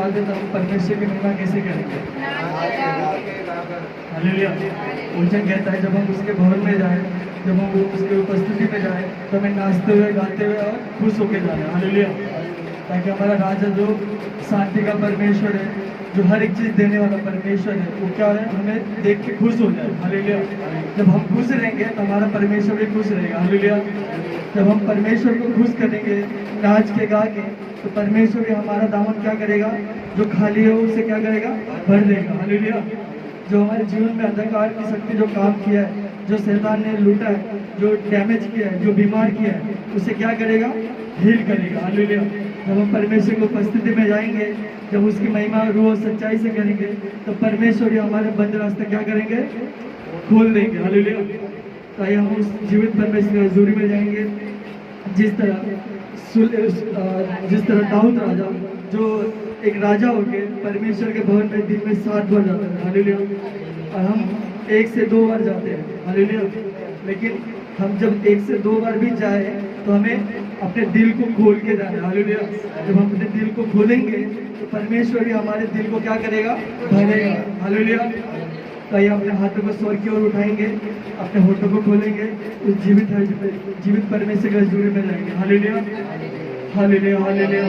साथ है तो हम परमेश्वर की महिमा कैसे करेंगे? हालेलुया। वचन कहता है जब हम उसके भवन में जाएं, जब हम उसके उपस्थिति में जाएं, तो हमें नाचते हुए, गाते हुए और खुश होकर जाना है। हालेलुया। ताकि हमारा राजा जो शांति का परमेश्वर है, जो हर एक चीज़ देने वाला परमेश्वर है, वो क्या है, हमें देख के खुश हो जाए। हालेलुया। जब हम खुश रहेंगे तो हमारा परमेश्वर भी खुश रहेगा। हालेलुया। जब हम परमेश्वर को खुश करेंगे नाच के गा के, तो परमेश्वर भी हमारा दामन क्या करेगा, जो खाली है उसे क्या करेगा, भर देगा। हालेलुया। जो हमारे जीवन में अंधकार की शक्ति जो काम किया है, जो शैतान ने लूटा है, जो डैमेज किया है, जो बीमार किया है, उसे क्या करेगा, हील करेगा। हालेलुया। जब हम परमेश्वर की उपस्थिति में जाएंगे, जब उसकी महिमा रूह और सच्चाई से करेंगे, तो परमेश्वर ही हमारे बंद रास्ते क्या करेंगे, खोल देंगे। हालेलुया। तो हम उस जीवित परमेश्वर की हजूरी में जाएंगे। जिस तरह दाऊद राजा जो एक राजा होके परमेश्वर के भवन में दिन में 7 बार जाता है। हालेलुया। और हम 1 से 2 बार जाते हैं। हालेलुया। लेकिन हम जब 1 से 2 बार भी जाए तो हमें अपने दिल को खोल के जाना है। हालेलुया। जब हम अपने दिल को खोलेंगे तो परमेश्वर भी हमारे दिल को क्या करेगा, भरेगा। हालेलुया। तो ये अपने हाथों को स्वर की ओर उठाएंगे, अपने होठों को खोलेंगे, उस जीवित परमेश्वर के हजूरी में जाएंगे। हालेलुया। हालेलुया। हालेलुया।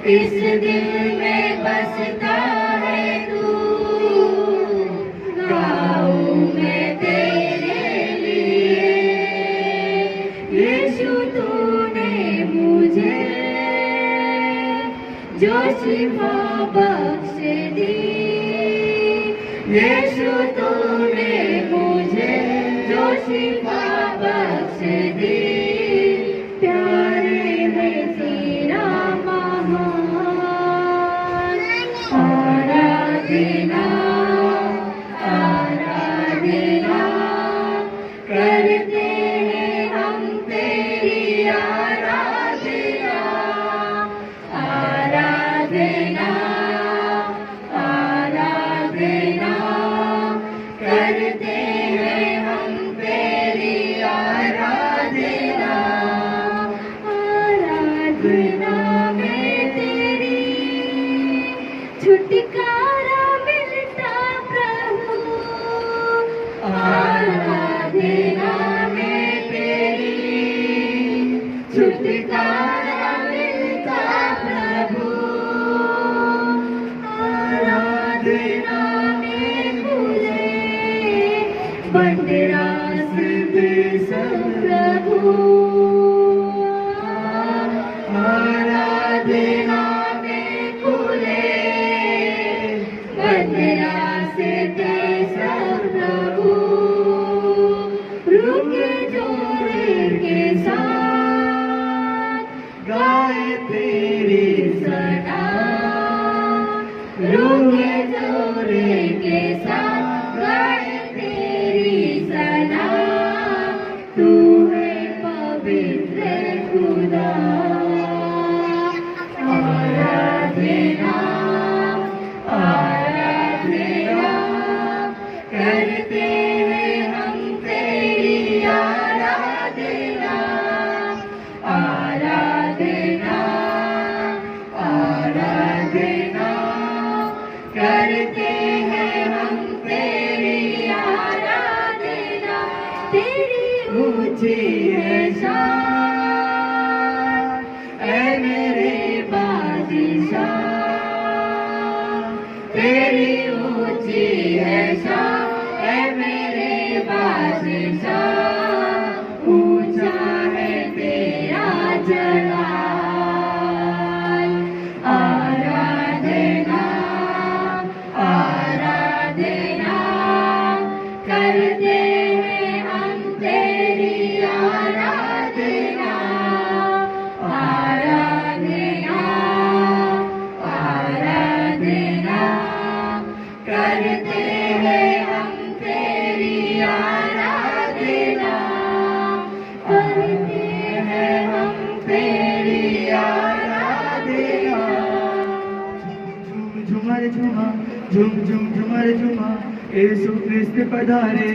इस दिल में बसता है तू, गाऊं मैं तेरे लिए। यीशु तूने मुझे जो शिफा बख्श दी, यीशु तूने मुझे जो शिफा बख्श दी। प्यारे है तेरा आराधना आराधना करते हैं हम तेरी आराधना आराधना आराधना करते हैं हम तेरी आराधना आराधना में तेरी छुटकारा मिलता प्रभु, आराधना में तेरी छुटकारा मिलता प्रभु, आराधना में खुले बंद रास्ते सब प्रभु, आराधना में खुले बंद रास्ते सब प्रभु, रुके जोड़े के साथ गाए तेरी सना, रुके जोड़े के साथ गाए तेरी सना, तू है पवित्र खुदा, आराधना आराधना करते हैं हम तेरी आराधना, आराधना आराधना करते हैं हम तेरी आराधना, तेरी ऊंची है शान ऐ मेरे बादशाह, तेरी ऊंची है शान ऐ मेरे बादशाह, ऊंचा है तेरा जलाल, आराधना आराधना करते हैं हम तेरी आराधना, आराधना आराधना करते हैं हम तेरी आराधना, करते हैं हम तेरी आराधना। झूम झूमर झूमा, झूम झूम झूमर झूमा, यीशु ख्रिस्त पधारे।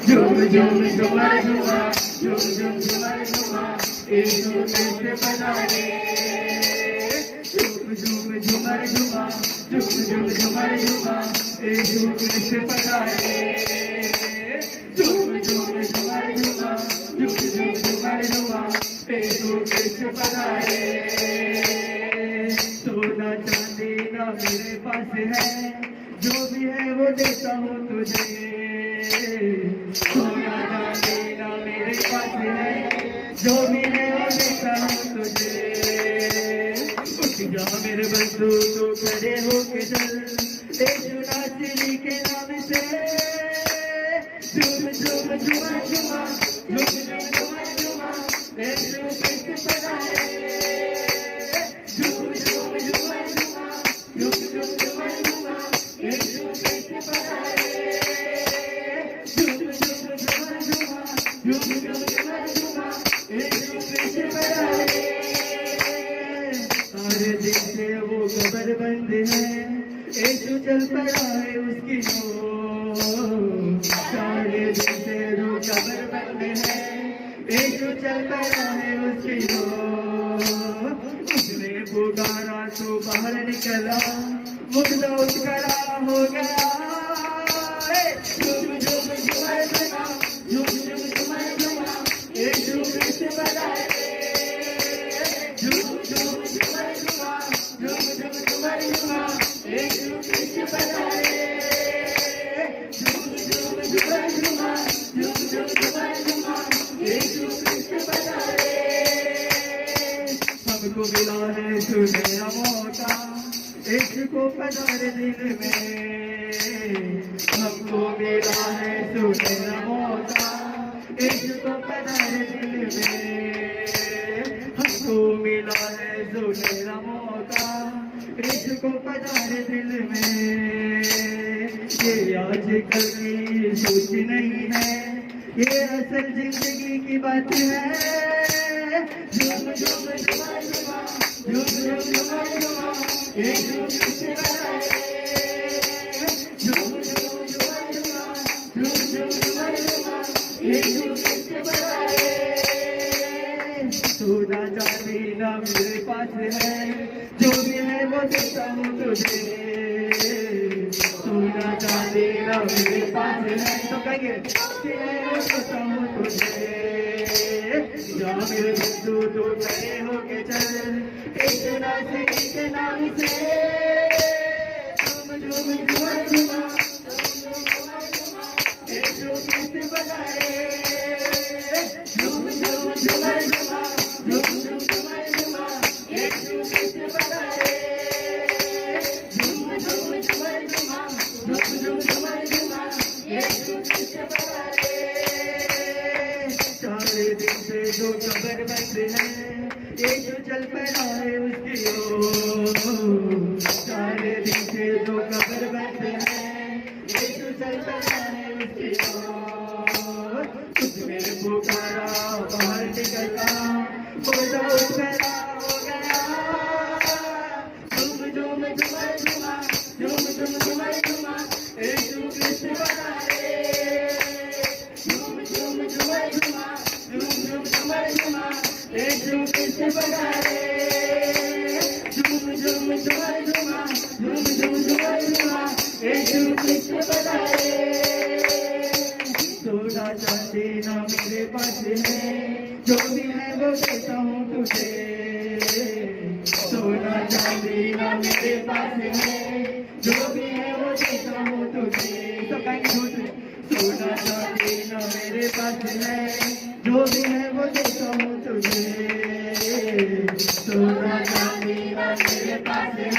झूम झूम झूमर झूमा, झूम झूम झूमर झूमा, यीशु ख्रिस्त पधारे। झूम झूम झूमर झूमा, झूम झूम झूमर झूमा, यीशु ख्रिस्त पधारे। झूम झूम झूमर झूमा, झूम झूम झूमर झूमा, यीशु ख्रिस्त पधारे। सोना चांदी ना मेरे पास है, जो भी है वो देता हूँ तुझे। सोना चांदी ना मेरे पास है, जो भी है वो देता हूँ तुझे। उठ जा मेरे बंधु तो खड़े होके चल, यीशु नासरी के नाम से। झूम झूम झूमा झूमा, झूम झूम झूमा झूमा, यीशु ख्रिस्त पधारे। झूम झूम झूमा झूमा, झूम झूम झूमा झूमा, यीशु ख्रिस्त पधारे। झूम झूम झूमा झूमा, झूम झूम झूमा झूमा, यीशु ख्रिस्त पधारे। सारे दिन से वो कब्र बंद है, यीशु चल पड़ा है उसकी ओर। सारे दिन से वो कब्र बंद है, यीशु चल पड़ा है उसकी ओर। उसने पुकारा तो बाहर निकला, मुर्दा उठकरा हो गया। झूम झूम झूमर झूमा, झूम झूम झूमर झूमा, यीशु ख्रिस्त पधारे। झूम झूम झूमर झूमा, झूम झूम झूमर झूमा, यीशु ख्रिस्त पधारे। झूम झूम झूमर झूमा, झूम झूम झूमर झूमा, यीशु ख्रिस्त पधारे। हमको मिला है सुनहरा मौका, यीशु को पधारे दिल में। हमको मिला है सुनहरा मौका, यीशु को पधारे दिल में। हमको मिला है सुनहरा मौका, यीशु को पधारे दिल में। ये आजकल की सोच नहीं है, ये असल जिंदगी की बात है। झूम झूम झूमा झूमा, झूम झूम झूमा झूमा, यीशु ख्रिस्त पधारे। झूम झूम झूमा झूमा, झूम झूम झूमा झूमा, यीशु ख्रिस्त पधारे। सोना चांदी ना मेरे पास है, जो भी है वो वो देता हूँ तुझे, सोना चांदी ना मेरे पास है, तो कहेंगे वो देता हूँ तुझे, जा मेरे बंधु तू खड़े होके चल, एक नासिनी के नाम से झूम झूम झूमर झूमा, एक जो गीत बनाए, झूम झूम झूमर झूमा, झूम झूम झूमर झूमा, एक जो गीत बनाए, झूम झूम झूमर झूमा, झूम झूम झूमर झूमा, एक जो गीत बनाए। सारे दिन से जो कबर बंद है, ये जो चल पड़ा है उसकी ओर, सारे दिन से जो कबर बंद है, ये जो चल पड़ा है उसकी ओर, उसने पुकारा बाहर निकला, बोला उठला हो गया, झूम झूम झूमर झूमा, झूम झूम झूमर झूमा, एक जो कृष्ण बनाए, झूम झूम झूमर झूमा, झूम झूम झूमर झूमा, एक जो कृष्ण बनाए, झूम झूम झूमर झूमा, झूम झूम झूमर झूमा, एक जो कृष्ण बनाए। सोना चांदी ना मेरे पास है, जो भी है वो देता हूँ तुझे, सोना चांदी ना मेरे पास है, जो भी है वो देता हूँ तुझे, तो कहेंगे सोना चांदी ना मेरे पास है, जो भी है वो देता हूँ तुझे, सोना चांदी ना मेरे पास है,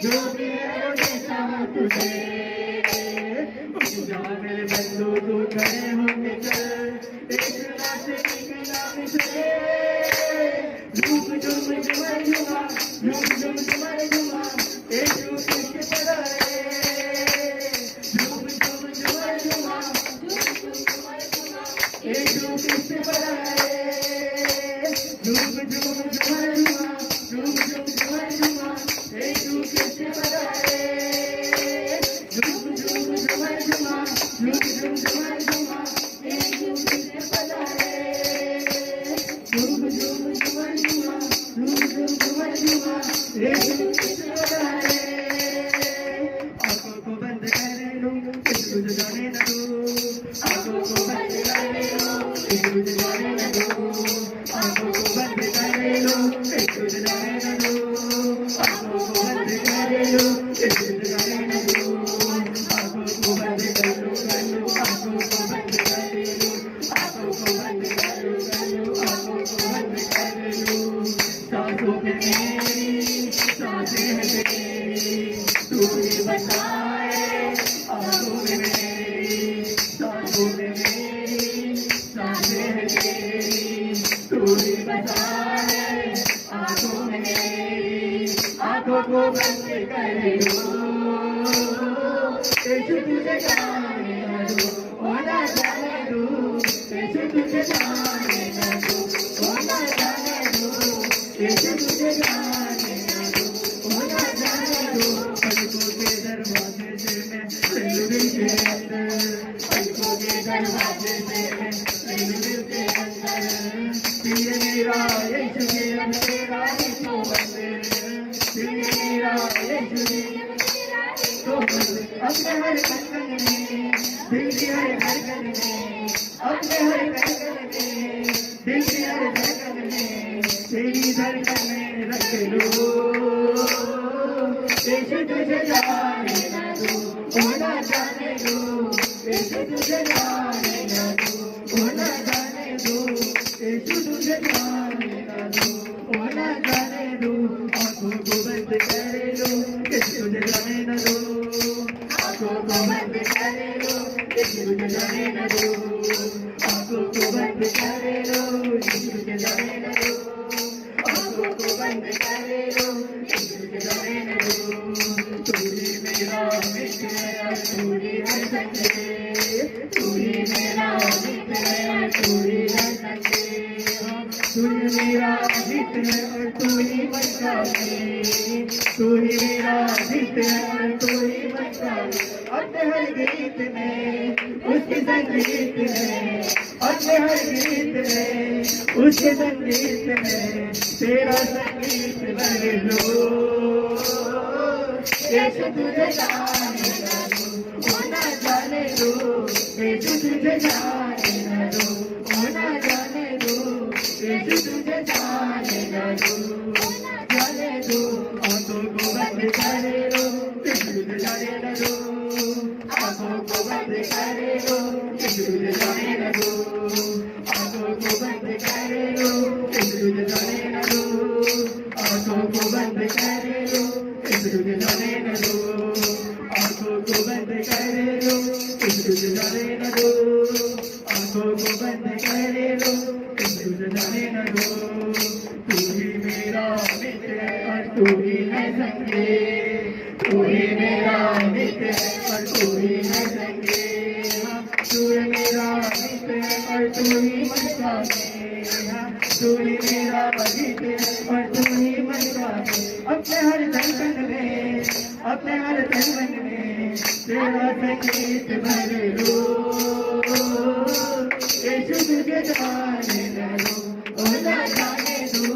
जो भी है वो देता हूँ तुझे, जा मेरे बंधु तू खड़े होके चल, एक नासिनी के नाम से झूम झूम झूमर झूमा, झूम झूम झूमर झूमा, एक जो कृष्ण बनाए, झूम झूम झूमर झूमा, झूम झूम झूमर झूमा, एक जो कृष्ण बनाए, झूम झूम झूमर झूमा, झूम झूम झूमर झूमा, एक जो कृष्ण बनाए, झूम झूम झूमर झूमा, झूम झूम झूमर झूमा, एक जो कृष्ण बनाए, झूम झूम झूमर झूमा, झूम झूम झूमर झूमा, एक जो कृष्ण बनाए। आंखों को बंद कर लो, तुझे जाने न दो, आंखों को बंद कर लो, तुझे जाने न दो, आंखों को बंद कर लो, तुझे जाने न दो, आंखों को बंद कर लो, तुझे जाने न दो, आंखों को बंद कर लो, आंखों को बंद कर लो, आंखों को बंद कर लो, आंखों को बंद कर लो, सांसों में मेरी सांसें हैं तेरी, तू ही बताए, आंखों में मेरी सांसों में मेरी सांसें हैं तेरी, तू ही बताए, आंखों में मेरी, आंखों को बंद कर लो, यीशु तुझे जाने न दो, ओ ना जाने दो, यीशु तुझे जाने न दो, ओ ना जाने दो, यीशु तुझे जाने न दो, ओ ना जाने दो, पलकों के दरवाजे से मैं दिल के अंदर, पलकों के दरवाजे से मैं दिल के अंदर, ये मेरा यीशु मेरा तेरा यीशु मंदिर, ये मेरा यीशु अपने हर धड़कन में, दिल की हर धड़कन में, अपने हर धड़कन में, दिल की हर धड़कन में, तेरी धड़कन में रख लो, यीशु तुझे जाने न दो, ओ ना जाने दो, यीशु तुझे जाने न दो, ओ ना जाने दो, यीशु तुझे जाने न दो, ओ ना जाने दो, आंखों को बंद कर लो, यीशु तुझे जाने न दो, आंखों को बंद कर लो, यीशु तुझे जाने न दो, आंखों को बंद कर लो, यीशु तुझे जाने न दो, आंखों को बंद कर लो, यीशु तुझे जाने न दो, तू ही मेरा मित्र है, तू ही है सच्चे, तू ही मेरा मित्र है, तू ही है सच्चे, तू ही मेरा मित्र है और तू ही बचावे, तू ही मेरा मित्र है और तू ही बचावे, अपने हर गीत में उसके संगीत में, अपने हर गीत में उसके संगीत में तेरा संगीत भर लो। यीशु तुझे जाने न दूं, ओ ना जाने दूं, यीशु तुझे जाने न दूं, ओ ना जाने दूं, यीशु तुझे जाने न दूं, ओ ना जाने दूं, आंखों को बंद करे लो, यीशु तुझे जाने न दूं, आंखों को बंद करे लो, यीशु तुझे जाने न दूं, आंखों को बंद करे लो, यीशु तुझे जाने न दूं, आंखों को बंद करे लो, यीशु तुझे जाने न दूं, आंखों को बंद करे लो, यीशु तुझे जाने न दूं, आंखों को बंद करे लो, यीशु तुझे जाने न दूं, तू ही मेरा मित्र और तू ही है संगी, तू ही मेरा मित्र और तू ही है संगी, तू है मेरा मित्र और तू ही मन का मेरा, तू ही मेरा मित्र और तू ही मन का मेरा, अपने हर तन में, अपने हर तन में तेरा संगीत भर लो, यीशु तुझे जाने न दूं, ओ ना जाने दूं,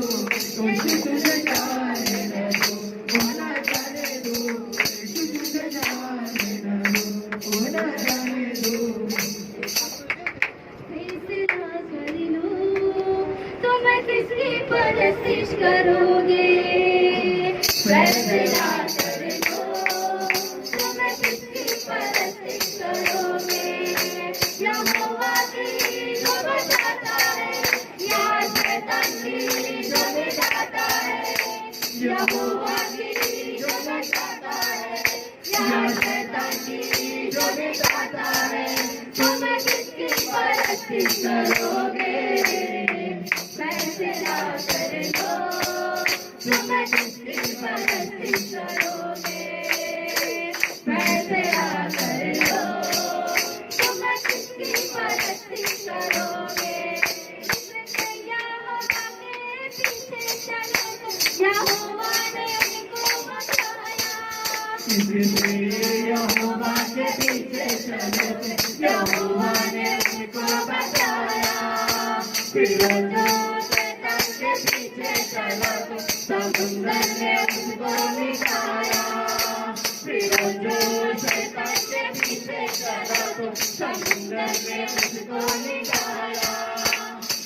यीशु तुझे जाने न दूं, ओ ना जाने दूं, यीशु तुझे जाने न दूं, ओ ना जाने दूं। फैसला कर लो, तुम किसकी परस्तिश करोगे, फैसला कर लो, तुम किसकी परस्तिश करोगे, यहोवा की जो बचाता है, या शैतान की जो मिटाता है, यहोवा की जो बचाता है, या शैतान की जो मिटाता है, तुम किसकी परस्तिश करोगे, फैसला कर लो, तुम किसकी परस्तिश करोगे, फैसला कर लो, तुम किसकी परस्तिश करोगे, यहोवा के पीछे चलो, यहोवा ने उनको बचाया, इसलिए यहोवा के पीछे चलो, यहोवा ने उनको बचाया, फिर जो शैतान के पीछे चलो, समुंदर ने उनको मिटाया, फिर जो शैतान के पीछे चलो, समुंदर ने उनको मिटाया,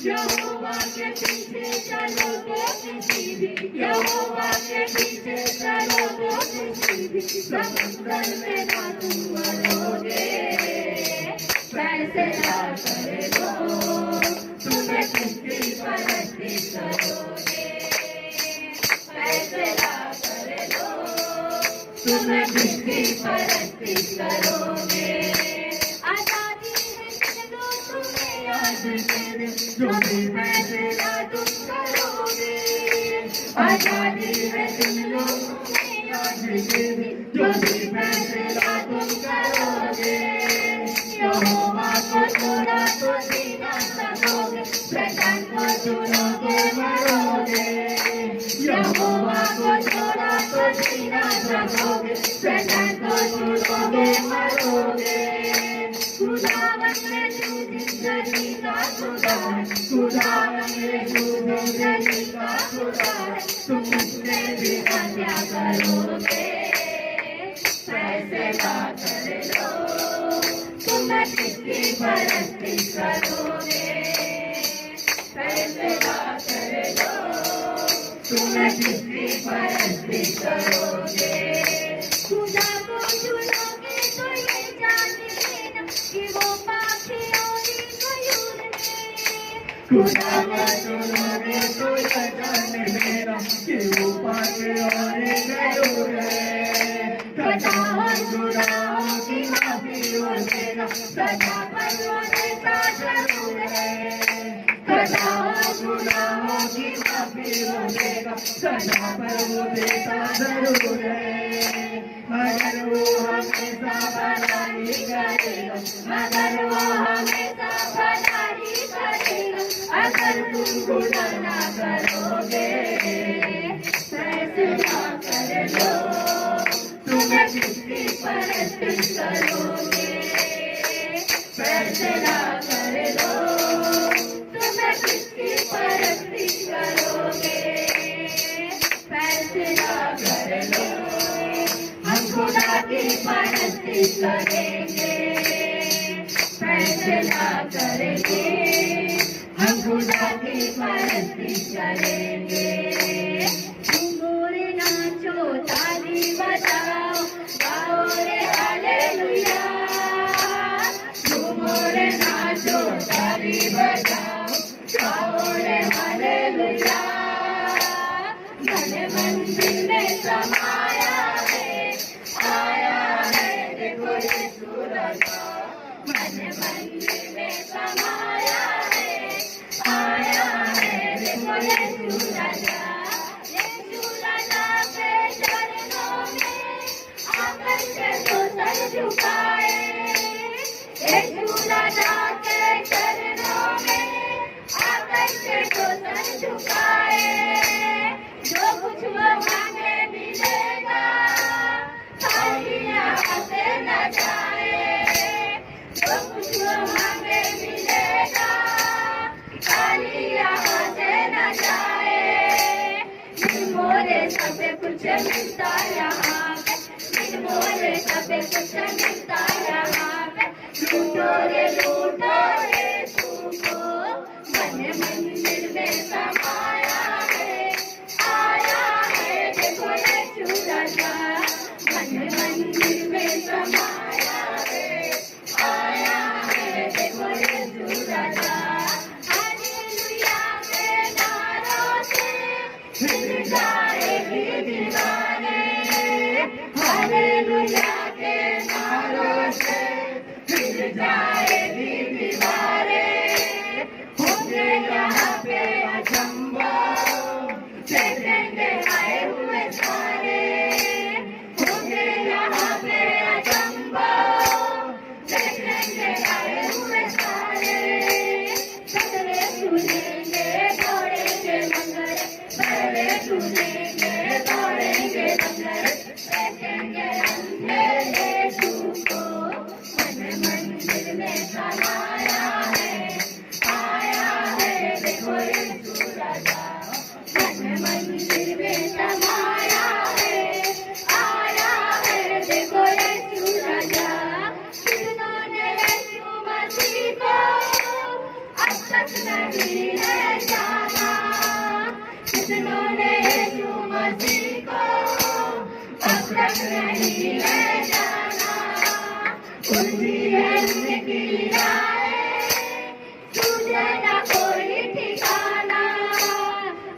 यहोवा के पीछे चलो तो किसी भी, यहोवा के पीछे चलो तो किसी भी समुंदर में ना तुम मरोगे, फैसला कर लो, तुम्हें किसकी परस्तिश करोगे, फैसला कर लो, तुम्हें किसकी परस्तिश करोगे, आजादी है चलो तुम्हें आज के दिन जो भी फैसला तुम करोगे, आजादी है तुम लोगों में आज के दिन जो भी फैसला तुम करोगे, यहोवा को चुना तो जीना सकोगे, शैतान को चुनोगे मरोगे, यहोवा को चुना तो जीना सकोगे, शैतान को चुनोगे मरोगे, खुदावन में तू जिंदगी का खुदा है, खुदावन में तू जिंदगी का खुदा है, तुम उससे भी क्या करोगे, फैसला कर लो, तुम किसकी परस्तिश करोगे, फैसला कर लो, तुम किसकी परस्तिश करोगे, खुदा को चुनोगे तो ये जान लेना कि वो पाखियों की मयूर है, खुदा को चुनोगे तो यह जान लेना कि वो पाके और जरूर है, कदाओं गुनाहों की माफी और देना, सदा पर वो देता जरूर है, कदाओं गुनाहों की माफी और देगा, सदा पर वो देता जरूर है, मगर वो हमेशा भलाई करेगा, मगर वो हमेशा भलाई करेगा, अगर तुम गुनाह ना करोगे, फैसला कर लो, तुम्हें किसकी परस्तिश करोगे, फैसला कर लो, तुम्हें किसकी परस्तिश करोगे, फैसला कर लो, हम की परस्ती करेंगे, फैसला करेंगे, हम खुदा की परस्ती करेंगे। झूमोरे नाचो ताली बजाओ, गाओ रे हालेलुया। झूमोरे नाचो ताली बजाओ, गाओ रे हालेलुया। मन मंदिर में समाया है, आया है देखो यीशु राजा। मन मंदिर में समाया है, आया है देखो यीशु राजा। यीशु राजा के चरणों में आकर के तो सर झुकाए। यीशु राजा के चरणों में आकर के तो सर झुकाए। जो कुछ वो मांगे मिलेगा, खाली यहाँ से न जाए। जो कुछ वो मांगे मिलेगा, खाली यहाँ से न जाए। निर्मोले सब कुछ मिलता यहाँ पे, निर्मोले सब कुछ मिलता यहाँ पे। लूटो रे यीशु को, मन मंदिर में समाया है, आया है देखो यीशु राजा। मन मंदिर में समाया है, आया है देखो यीशु राजा। हालेलुया के नारों से हिल जाएगी दीवारें। हालेलुया के नारों से हिल जाएगी दीवारें। होंगे यहाँ पे अचंभा, देखेंगे आए हुए सारे। होंगे यहाँ पे अचंभा, देखेंगे आए हुए सारे। सगरे सुनेंगे दौड़ेंगे मंगल, सगरे सुनेंगे दौड़ेंगे मंगल। देखेंगे अंधे यीशु को, मन मंदिर में समाया है, आया है देखो यीशु राजा। मन मंदिर में समाया है, आया है देखो यीशु राजा। जिन्होंने यीशु मसीह को अब तक नहीं है जाना, जिन्होंने यीशु मसीह को अब तक नहीं है जाना। उनकी है उनकी राहें, तुझे न कोई ठिकाना।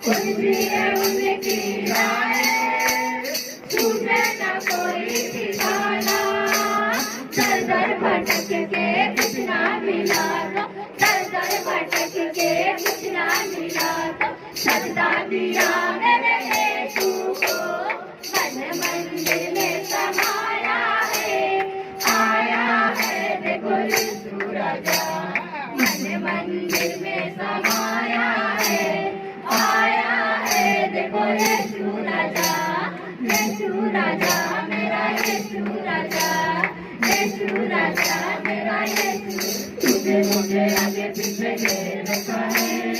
उनकी है उनकी राहें, तुझे न कोई ठिकाना। दर दर भटक के कुछ ना मिला तो, दर दर भटक के कुछ ना मिला तो, सजदा दिया मेरे यीशु को। मन मंदिर में समाया है, आया है देखो यीशु राजा। मन मंदिर में समाया है, आया है देखो यीशु राजा। यीशु राजा मेरा यीशु राजा, यीशु राजा मेरा यीशु। तुझे मुझे आगे पीछे घेर रखा है,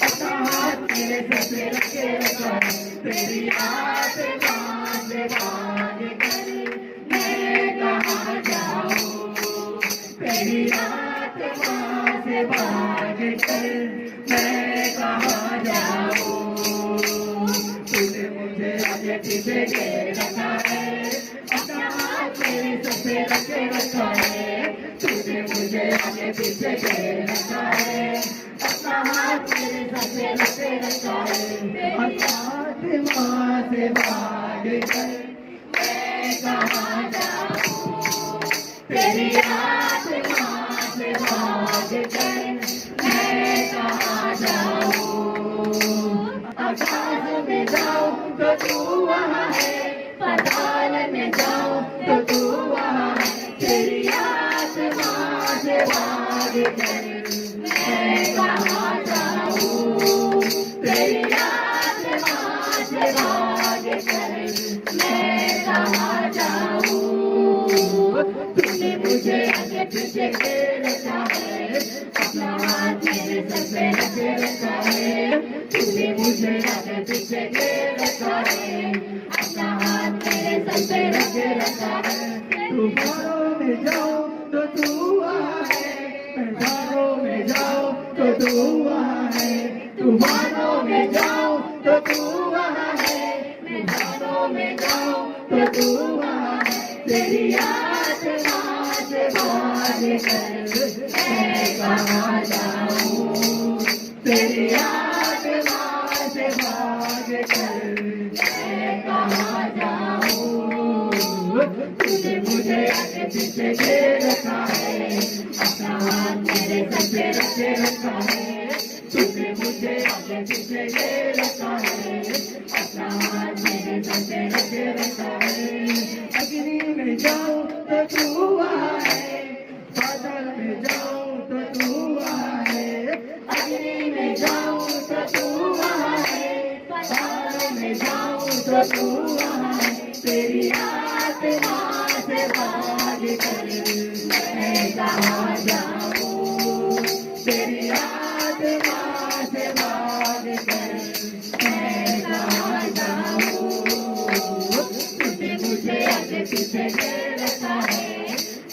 अपना हाथ मेरे सर पे रखे रखा है। तेरी आत्मा से भाग कर मैं कहाँ जाऊँ, तेरी आत्मा से भाग कर मैं कहाँ जाऊँ। तूने मुझे आगे पीछे घेर रखा है, अपना हाथ मेरे सर पे रखे रखा है। तूने मुझे आगे पीछे घेर रखा है, अपना हाथ मेरे सर पे रखे रखा है। आत्मा से भाग कर मैं कहाँ जाऊँ, तेरी आत्मा से भाग कर मैं कहाँ जाऊँ। आकाश में जाऊँ तो तू वहाँ है, पाताल में जाऊँ तो तू वहाँ है। तेरी आत्मा से भाग कर मैं कहाँ जाऊँ, तेरी आत्मा से भाग कर मैं कहाँ जाऊँ। तूने मुझे आगे पीछे घेर रखा है, अपना हाथ मेरे सर पे रखे रखा है। तूने मुझे आगे पीछे घेर रखा है, अपना हाथ मेरे सर पे रखे रखा है। तूफानों में जाऊं तो तू वहाँ है, मैं धारों में जाऊं तो तू वहाँ है, तूफानों में जाऊं तो तू वहाँ है, मैं धारों में जाऊं तो तू वहाँ है, तेरी आत्मा से भाग कर मैं कहाँ जाऊं, तेरी आत्मा से भाग कर मैं कहाँ जाऊं, तुझे मुझे आगे पीछे ले रखा है, अपना हाथ मेरे सर पे रखे रखा है, तुझे मुझे आगे पीछे ले रखा है, अपना हाथ मेरे सर पे रखे रखा है, अग्नि में जाऊं तो तू वहाँ है, बादल में जाऊं तो तू वहाँ है, अग्नि में जाऊं तो तू वहाँ है, बादलों में जाऊं तो तू वहाँ है, तेरी आत्मा से भाग कर मैं कहाँ जाऊं, तेरी आत्मा से भाग कर मैं कहाँ जाऊं, तुझे मुझे आगे पीछे ले रखा है,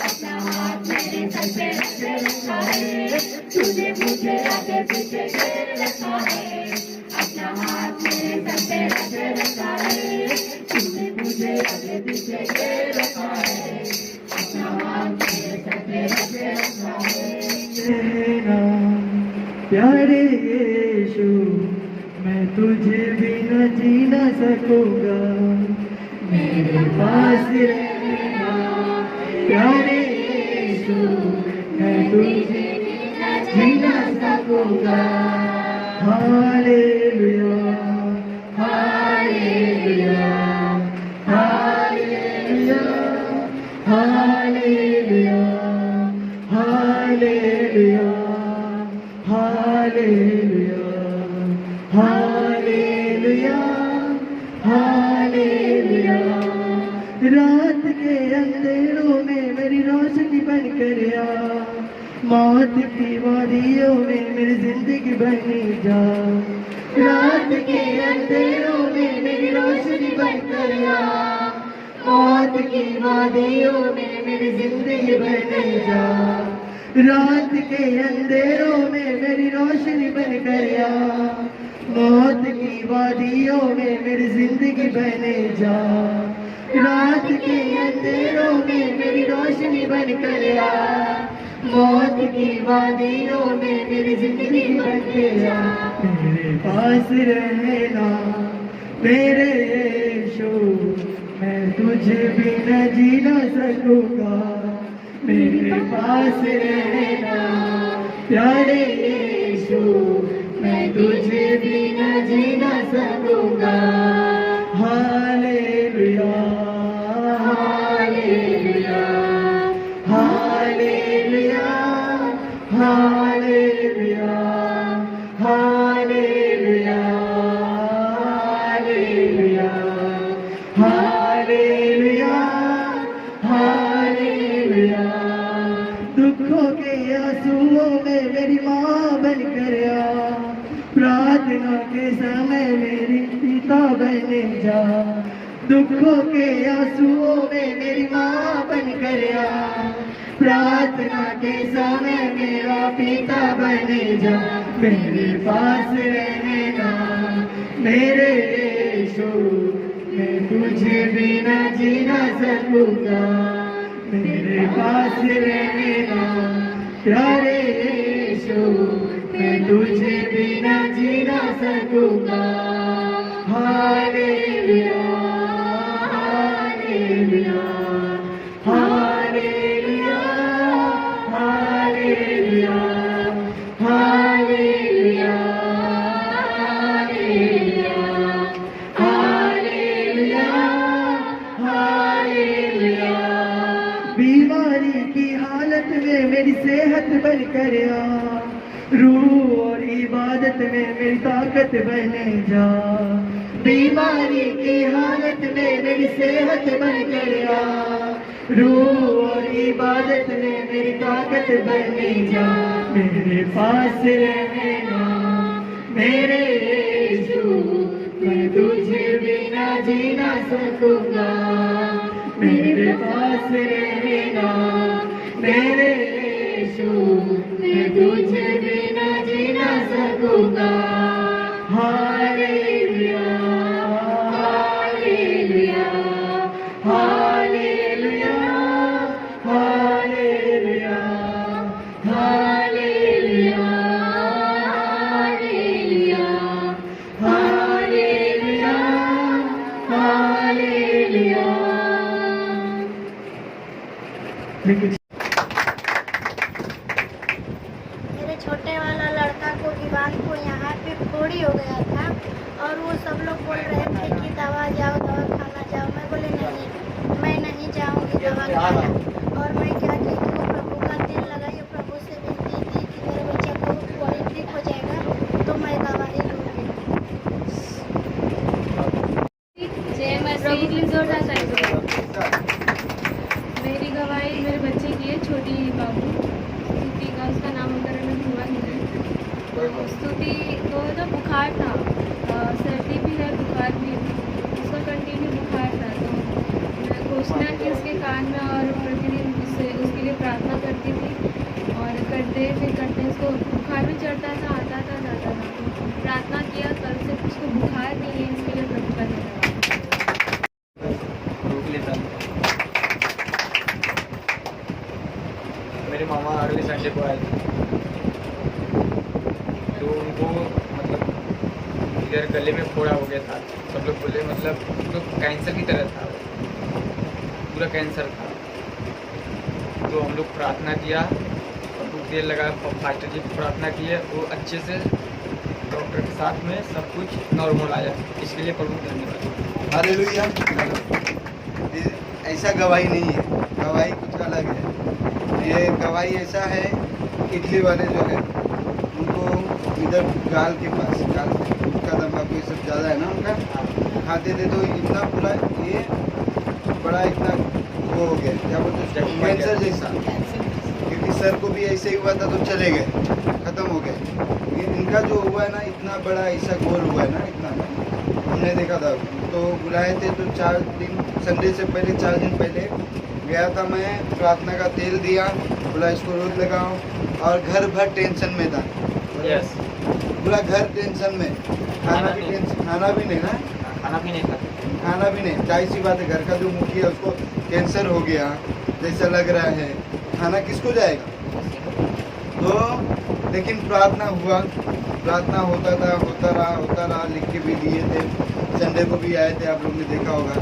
अपना हाथ मेरे सर पे रखे रखा है, तुझे मुझे आगे पीछे ले रखा है, अपना हाथ मेरे सर पे रखे रखा है, तुझे मुझे आगे पीछे ले रखा है, अपना हाथ मेरे सर पे रखे रखा है। रहना प्यारे यीशु, मैं तुझे बिना जी न सकूंगा, मेरे पास रहना प्यारे यीशु, मैं तुझे जी न सकूंगा। Hallelujah hallelujah hallelujah hallelujah hallelujah hallelujah hallelujah hallelujah. रात के अंधेरों में मेरी रोशनी बन कर आ, मौत की वादियों में मेरी जिंदगी बनी जा, रात के अंधेरों में मेरी रोशनी बन कर आ, मौत की वादियों में मेरी जिंदगी बनी जा, रात के अंधेरों में मेरी रोशनी बन कर आ, मौत की वादियों में मेरी जिंदगी बने जा, रात के अंधेरों में मेरी रोशनी बन कर आ, मौत की वादियों में मेरी जिंदगी बन के जा। मेरे पास रहना मेरे यीशु, मैं तुझे बिना जी न सकूंगा, मेरे पास रहना प्यारे यीशु, मैं तुझे बिना जी न सकूंगा। Hallelujah hallelujah hallelujah hallelujah hallelujah hallelujah hallelujah hallelujah. दुखों के आंसुओं में मेरी माँ बन कर आ, प्रार्थना के समय मेरी पिता बने जा, दुखों के आंसुओं में मेरी माँ बन कर आ, प्रार्थना के समय मेरा पिता बने जा, मेरे पास रहना मेरे यीशु, मैं तुझे बिना जी न सकूंगा, मेरे पास रहना प्यारे यीशु, मैं तुझे बिना जी न सकूंगा। Hallelujah hallelujah hallelujah hallelujah hallelujah hallelujah hallelujah. बीमारी की हालत में मेरी सेहत बन कर आ, रूह और इबादत में मेरी ताकत बने जा, बीमारी की हालत में मेरी सेहत बन कर आ, रूह और इबादत में मेरी ताकत बने जा, मेरे पास रहना मेरे यीशु, मैं तुझे बिना जी न सकूंगा, मेरे पास रहना मेरे यीशु मैं तुझे बिना जी ना सकूंगा। Hallelujah hallelujah hallelujah hallelujah hallelujah hallelujah hallelujah hallelujah. लेकिन मेरे छोटे वाला लड़का को ईवान को यहाँ पे फोड़ी हो गया था और वो सब लोग बोल रहे थे कि दवा जाओ दवा खाना जाओ। मैं बोले नहीं, मैं नहीं जाऊँगी दवा खाना। और मैं क्या की कि वो प्रभु का तेल लगाई, प्रभु से विनती की कि मेरे बच्चे को फोड़ी ठीक हो जाएगा तो मैं दवाई लूँगी। जय मसीह की जोरदार ताली बजाओ। मेरी गवाही मेरे बच्चे की है, छोटी बाबू स्तुति का उसका नामकरण हुआ ही है। तो स्तुति को तो बुखार था, सर्दी भी है बुखार भी है, उसका कंटिन्यू बुखार था। तो मैं घोषणा की उसके कान में और प्रतिदिन उसके लिए प्रार्थना करती थी और करते उसको बुखार भी चढ़ता था, आता था जाता था। तो प्रार्थना किया, कल से उसको बुखार नहीं है, इसके लिए प्रभु का धन्यवाद। मेरे मामा अगले संडे को आए थे, तो उनको मतलब इधर गले में फोड़ा हो गया था। सब लोग बोले मतलब तो कैंसर की तरह था, पूरा कैंसर था। तो हम लोग प्रार्थना किया और कुछ देर लगा, फास्टर जी प्रार्थना किए, वो अच्छे से डॉक्टर के साथ में सब कुछ नॉर्मल आया। इसके लिए प्रभु धन्यवाद। हालेलुया। ऐसा गवाही नहीं है, गवाही कुछ अलग है। ये गवाही ऐसा है, इटली वाले जो है उनको इधर गाल के पास, गाल का तम्बाकू ये सब ज़्यादा है ना उनका, खाते थे तो इतना पूरा ये बड़ा इतना वो हो गया, क्या बोलते हैं, कैंसर जैसा। क्योंकि सर को भी ऐसे ही हुआ था तो चले गए, ख़त्म हो गए। ये इनका जो हुआ है ना, इतना बड़ा ऐसा गोल हुआ है ना, इतना हमने देखा था। तो बुलाए थे तो 4 दिन, संडे से पहले 4 दिन पहले गया था मैं, प्रार्थना का तेल दिया, बोला इसको रोज लगाओ। और घर भर टेंशन में था, यस, पूरा घर टेंशन में, खाना भी टेंशन, खाना भी नहीं ना, खाना भी नहीं खाता। खाना भी नहीं। जाहिर सी बात है, घर का जो मुखिया उसको कैंसर हो गया जैसा लग रहा है, खाना किसको जाएगा। तो लेकिन प्रार्थना हुआ, प्रार्थना होता रहा, लिख के भी दिए थे। संडे को भी आए थे, आप लोग ने देखा होगा।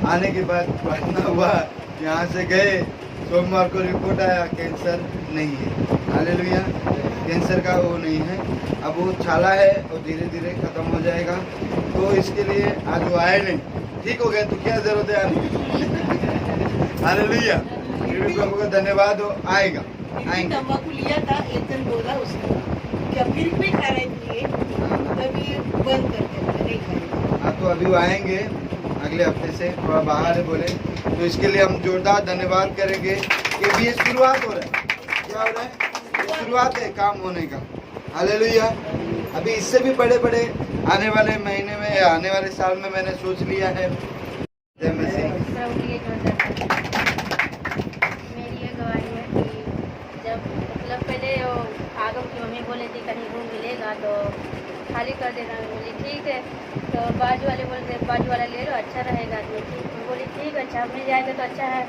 आने के बाद प्रार्थना हुआ, यहाँ से गए, सोमवार को रिपोर्ट आया कैंसर नहीं है। हालेलुया, कैंसर का वो नहीं है, अब वो छाला है और धीरे धीरे ख़त्म हो जाएगा। तो इसके लिए आज वो आए नहीं, ठीक हो गए तो क्या ज़रूरत है आने की। हालेलुया, प्रभु का धन्यवाद हो, आएगा, आएंगे। तंबाकू लिया था, एक दिन बोला उसने क्या फिर भी खा रहे थे, तभी बंद कर दिया, नहीं खाएंगे। हाँ, तो अभी वो आएंगे अगले हफ्ते से, थोड़ा बाहर है बोले, तो इसके लिए हम जोरदार धन्यवाद करेंगे कि भी ये शुरुआत हो रहा है। क्या हो रहा है? ये शुरुआत है काम होने का। हालेलुया। अभी इससे भी बड़े बड़े आने वाले महीने में या आने वाले साल में मैंने सोच लिया है। जय मसीह। प्रभु की जोरदार ताली। मेरी ये गवाही है कि जब मतलब पहले वो आगम की मम्मी बोले थी कहीं रूम मिलेगा तो खाली कर देना। मैं बोली ठीक है, तो बाजू वाले बोलते बाजू वाला ले लो, अच्छा रहेगा। तो ठीक, मैं बोली ठीक, अच्छा मिल जाएगा तो अच्छा है।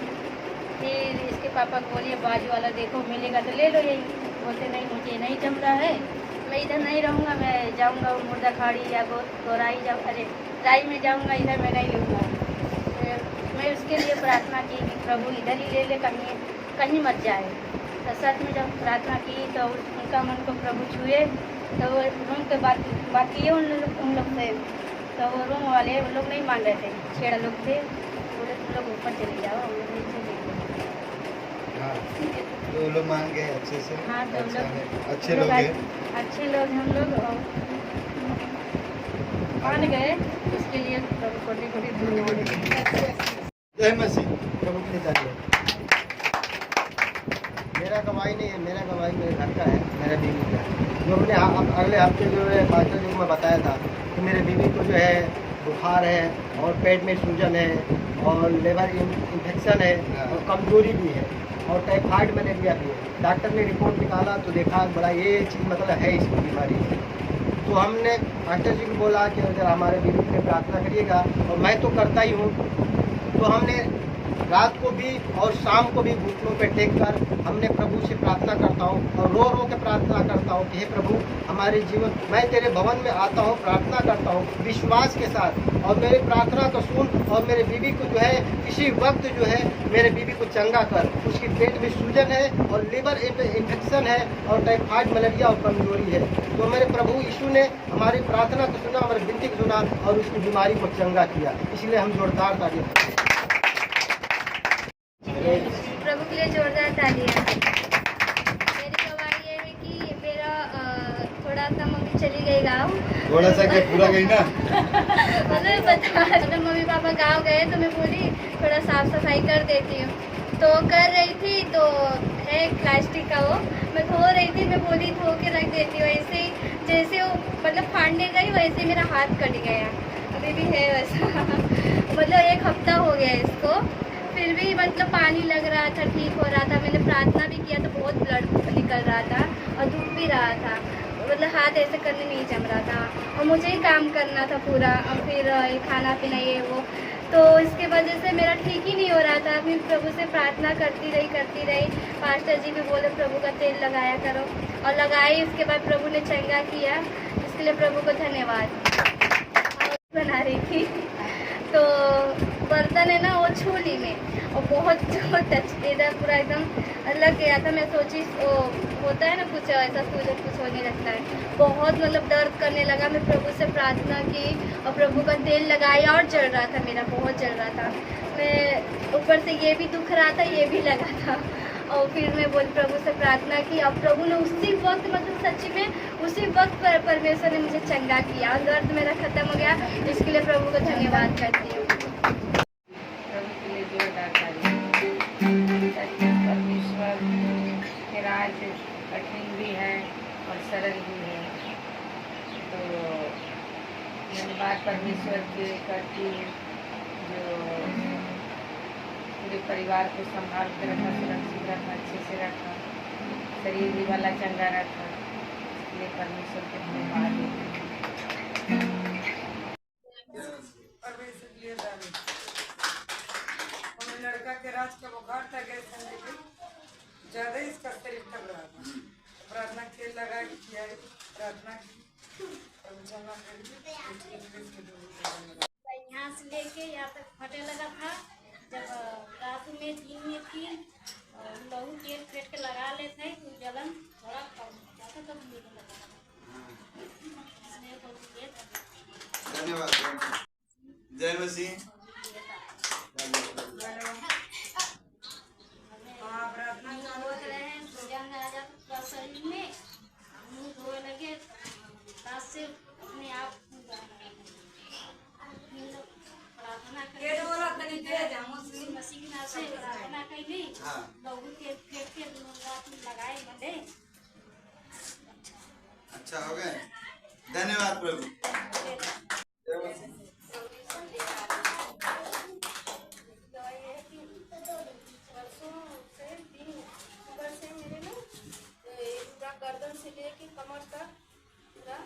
फिर इसके पापा को बोलिए बाजू वाला देखो मिलेगा तो ले लो यही। बोलते नहीं मुझे नहीं जम रहा है, मैं इधर नहीं रहूँगा, मैं जाऊँगा मुर्दा खाड़ी या गोराई जाऊँ, अरे राई में जाऊँगा, इधर मैं नहीं लूँगा। मैं उसके लिए प्रार्थना की कि प्रभु इधर ही ले ले, कहीं मत जाए। तो सच में जब प्रार्थना की तो उनका मन को प्रभु छुए, तो वो रूम के बात किए उन लोग से। तो वो रूम वाले वो लोग नहीं मान रहे थे, 6 लोग थे, बोले तुम लोग ऊपर चले जाओ, हम लोग नीचे ले गए। हाँ, तो लोग मान गए अच्छे से। हाँ, तो अच्छा लोग है, अच्छे लोग हैं। अच्छे लोग हम लोग मान गए, उसके लिए प्रभु कोटि कोटि धन्यवाद। जय मसीह। प्रभु की तारीफ। मेरा गवाही नहीं है, मेरा गवाही मेरे घर का है, मेरे बीवी का। जो हमने अगले हफ्ते जो है पास्टर जी को मैं बताया था कि मेरे बीवी को जो है बुखार है और पेट में सूजन है और लेबर इन्फेक्शन है और कमजोरी भी है। और टाइफाइड मलेरिया भी है। डॉक्टर ने रिपोर्ट निकाला तो देखा बोला ये चीज़ मतलब है इसकी बीमारी। तो हमने डॉक्टर जी को बोला कि अगर हमारे बीवी के लिए प्रार्थना करिएगा, और मैं तो करता ही हूँ। तो हमने रात को भी और शाम को भी घुटनों पे टेक कर हमने प्रभु से प्रार्थना करता हूँ और रो रो के प्रार्थना करता हूँ कि हे प्रभु हमारे जीवन, मैं तेरे भवन में आता हूँ, प्रार्थना करता हूँ विश्वास के साथ, और मेरी प्रार्थना को सुन, और मेरे बीवी को जो है किसी वक्त जो है मेरे बीवी को चंगा कर। उसकी पेट में सूजन है और लीवर इन्फेक्शन है और टाइफाइड मलेरिया और कमजोरी है। तो मेरे प्रभु यीशु ने हमारी प्रार्थना को सुना, हमारी विनती को सुना और उसकी बीमारी को चंगा किया। इसलिए हम जोरदार तालियां प्रभु के लिए जोरदार तालियां। मेरी गवाही ये है कि मेरा थोड़ा सा मम्मी चली गई गाँव। थोड़ा सा क्या पूरा गई ना? मतलब बता, अगर मम्मी पापा गाँव गए तो मैं बोली थोड़ा साफ सफाई कर देती हूँ। तो कर रही थी, तो है प्लास्टिक का वो, मैं धो रही थी, मैं बोली धो के रख देती हूँ। ऐसे ही जैसे वो मतलब फाड़ने गई वैसे ही मेरा हाथ कट गया। अभी भी है वैसा मतलब 1 हफ्ता हो गया इसको, फिर भी मतलब पानी लग रहा था, ठीक हो रहा था। मैंने प्रार्थना भी किया तो बहुत ब्लड निकल रहा था और दुख भी रहा था, मतलब हाथ ऐसे करने नहीं जम रहा था और मुझे ही काम करना था पूरा, और फिर खाना पीना ये वो, तो इसके वजह से मेरा ठीक ही नहीं हो रहा था। फिर प्रभु से प्रार्थना करती रही। पास्टर जी भी बोले प्रभु का तेल लगाया करो, और लगाई। इसके बाद प्रभु ने चंगा किया, इसके लिए प्रभु को धन्यवाद। बना रही थी तो बर्तन है ना वो छूली में, और बहुत जो टच इधर पूरा एकदम लग गया था। मैं सोची वो होता है ना कुछ ऐसा सूजन कुछ होने लगता है, बहुत मतलब दर्द करने लगा। मैं प्रभु से प्रार्थना की और प्रभु का तेल लगाया और जल रहा था, मेरा बहुत जल रहा था। मैं ऊपर से ये भी दुख रहा था, ये भी लगा था। और फिर मैं बोल प्रभु से प्रार्थना की, और प्रभु ने उसी वक्त मतलब सच्ची में उसी वक्त पर परमेश्वर ने मुझे चंगा किया और दर्द मेरा खत्म हो गया। इसके लिए प्रभु को धन्यवाद करती हूँ। प्रभु के लिए जोरदार तालियां। सच्चे परमेश्वर के राज कठिन भी है और सरल भी है। तो धन्यवाद परमेश्वर के करती हूँ जो पूरे परिवार को संभाल के रखा, सुरक्षित रखा, अच्छे से रखा, शरीर भी वाला चंगा रखा। इसलिए परमेश्वर के धन्यवाद देते हैं। परमेश्वर के लिए दान। हमें लड़का के राज का बुखार था, गैस करने पे ज्यादा ही इसका शरीर थक रहा था। प्रार्थना के लगा किया है, प्रार्थना की यहाँ से लेके यहाँ तक फटे लगा था। जब रात में दिन में थी लहू तेल पेट के लगा लेते हैं तो जलन थोड़ा कम जाता तब मुझे लगा। धन्यवाद। जय मसीह। शरीर में मुँह धोए लगे, रात से अपने आप प्रार्थना मसीह के नाम से प्रार्थना कैली, लहू तेल फेंक के रात में लगाए बंदे। अच्छा हो गए। धन्यवाद प्रभु। गर्दन से लेके कमर तक पूरा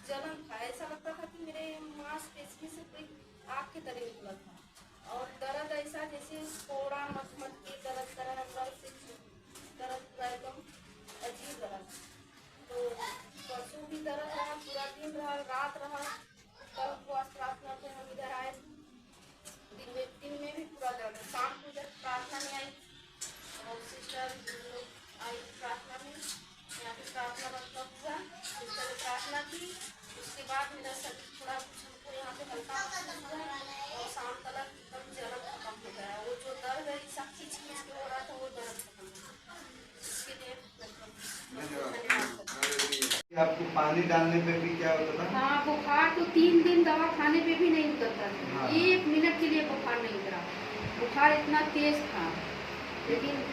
जलन था। ऐसा लगता था कि मेरे मांसपेशी से कोई आग के तरह निकला था, और दर्द ऐसा जैसे कोड़ा मत की दर्द से दर्द पूरा एकदम अजीब रहा। तो परसों भी दर्द रहा, पूरा दिन रहा, रात रहा। कल उपवास प्रार्थना पे हम इधर आए, दिन में भी पूरा दर्द। शाम को जब प्रार्थना में आई और सिस्टर लोग आई प्रार्थना में, यहाँ पे प्रार्थना मतलब हुआ, सिस्टर ने प्रार्थना की। उसके बाद मेरा शरीर थोड़ा यहाँ पे हल्का हुआ और शाम तक एकदम जलन खत्म हो गया। वो जो दर्द है सब चीज के हो रहा था वो दर्द खत्म हो गया। इसके लिए आपको पानी डालने पे भी क्या होता था? हाँ, बुखार तो 3 दिन दवा खाने पे भी नहीं उतरता था। हाँ। 1 मिनट के लिए बुखार नहीं उतरा। बुखार इतना तेज था, लेकिन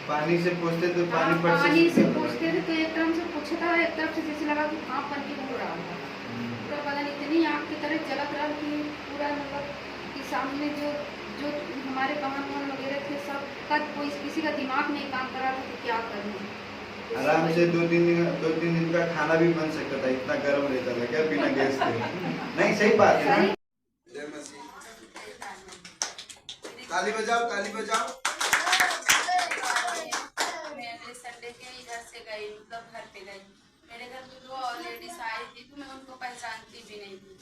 पानी से पूछते तो हाँ, पानी पर पानी से पूछते थे तो एक तरफ से पूछता है, एक तरफ से जैसे लगा कि हाँ पन के हो रहा था। पूरा बदन इतनी आँख की तरह जलत रहा कि पूरा मतलब कि सामने जो हमारे बहन वगैरह थे सब कद कोई किसी का दिमाग नहीं काम कर रहा था तो क्या करूँ। आराम से 2-3 दिन का खाना भी बन सकता था, इतना गर्म रहता था क्या बिना गैस के। नहीं सही बात है ना। ताली बजाओ, ताली बजाओ। मैं अगले संडे के इधर से गई, मतलब घर पे गई। मेरे घर पे 2 और लेडीज आई थी तो मैं उनको पहचानती भी नहीं थी।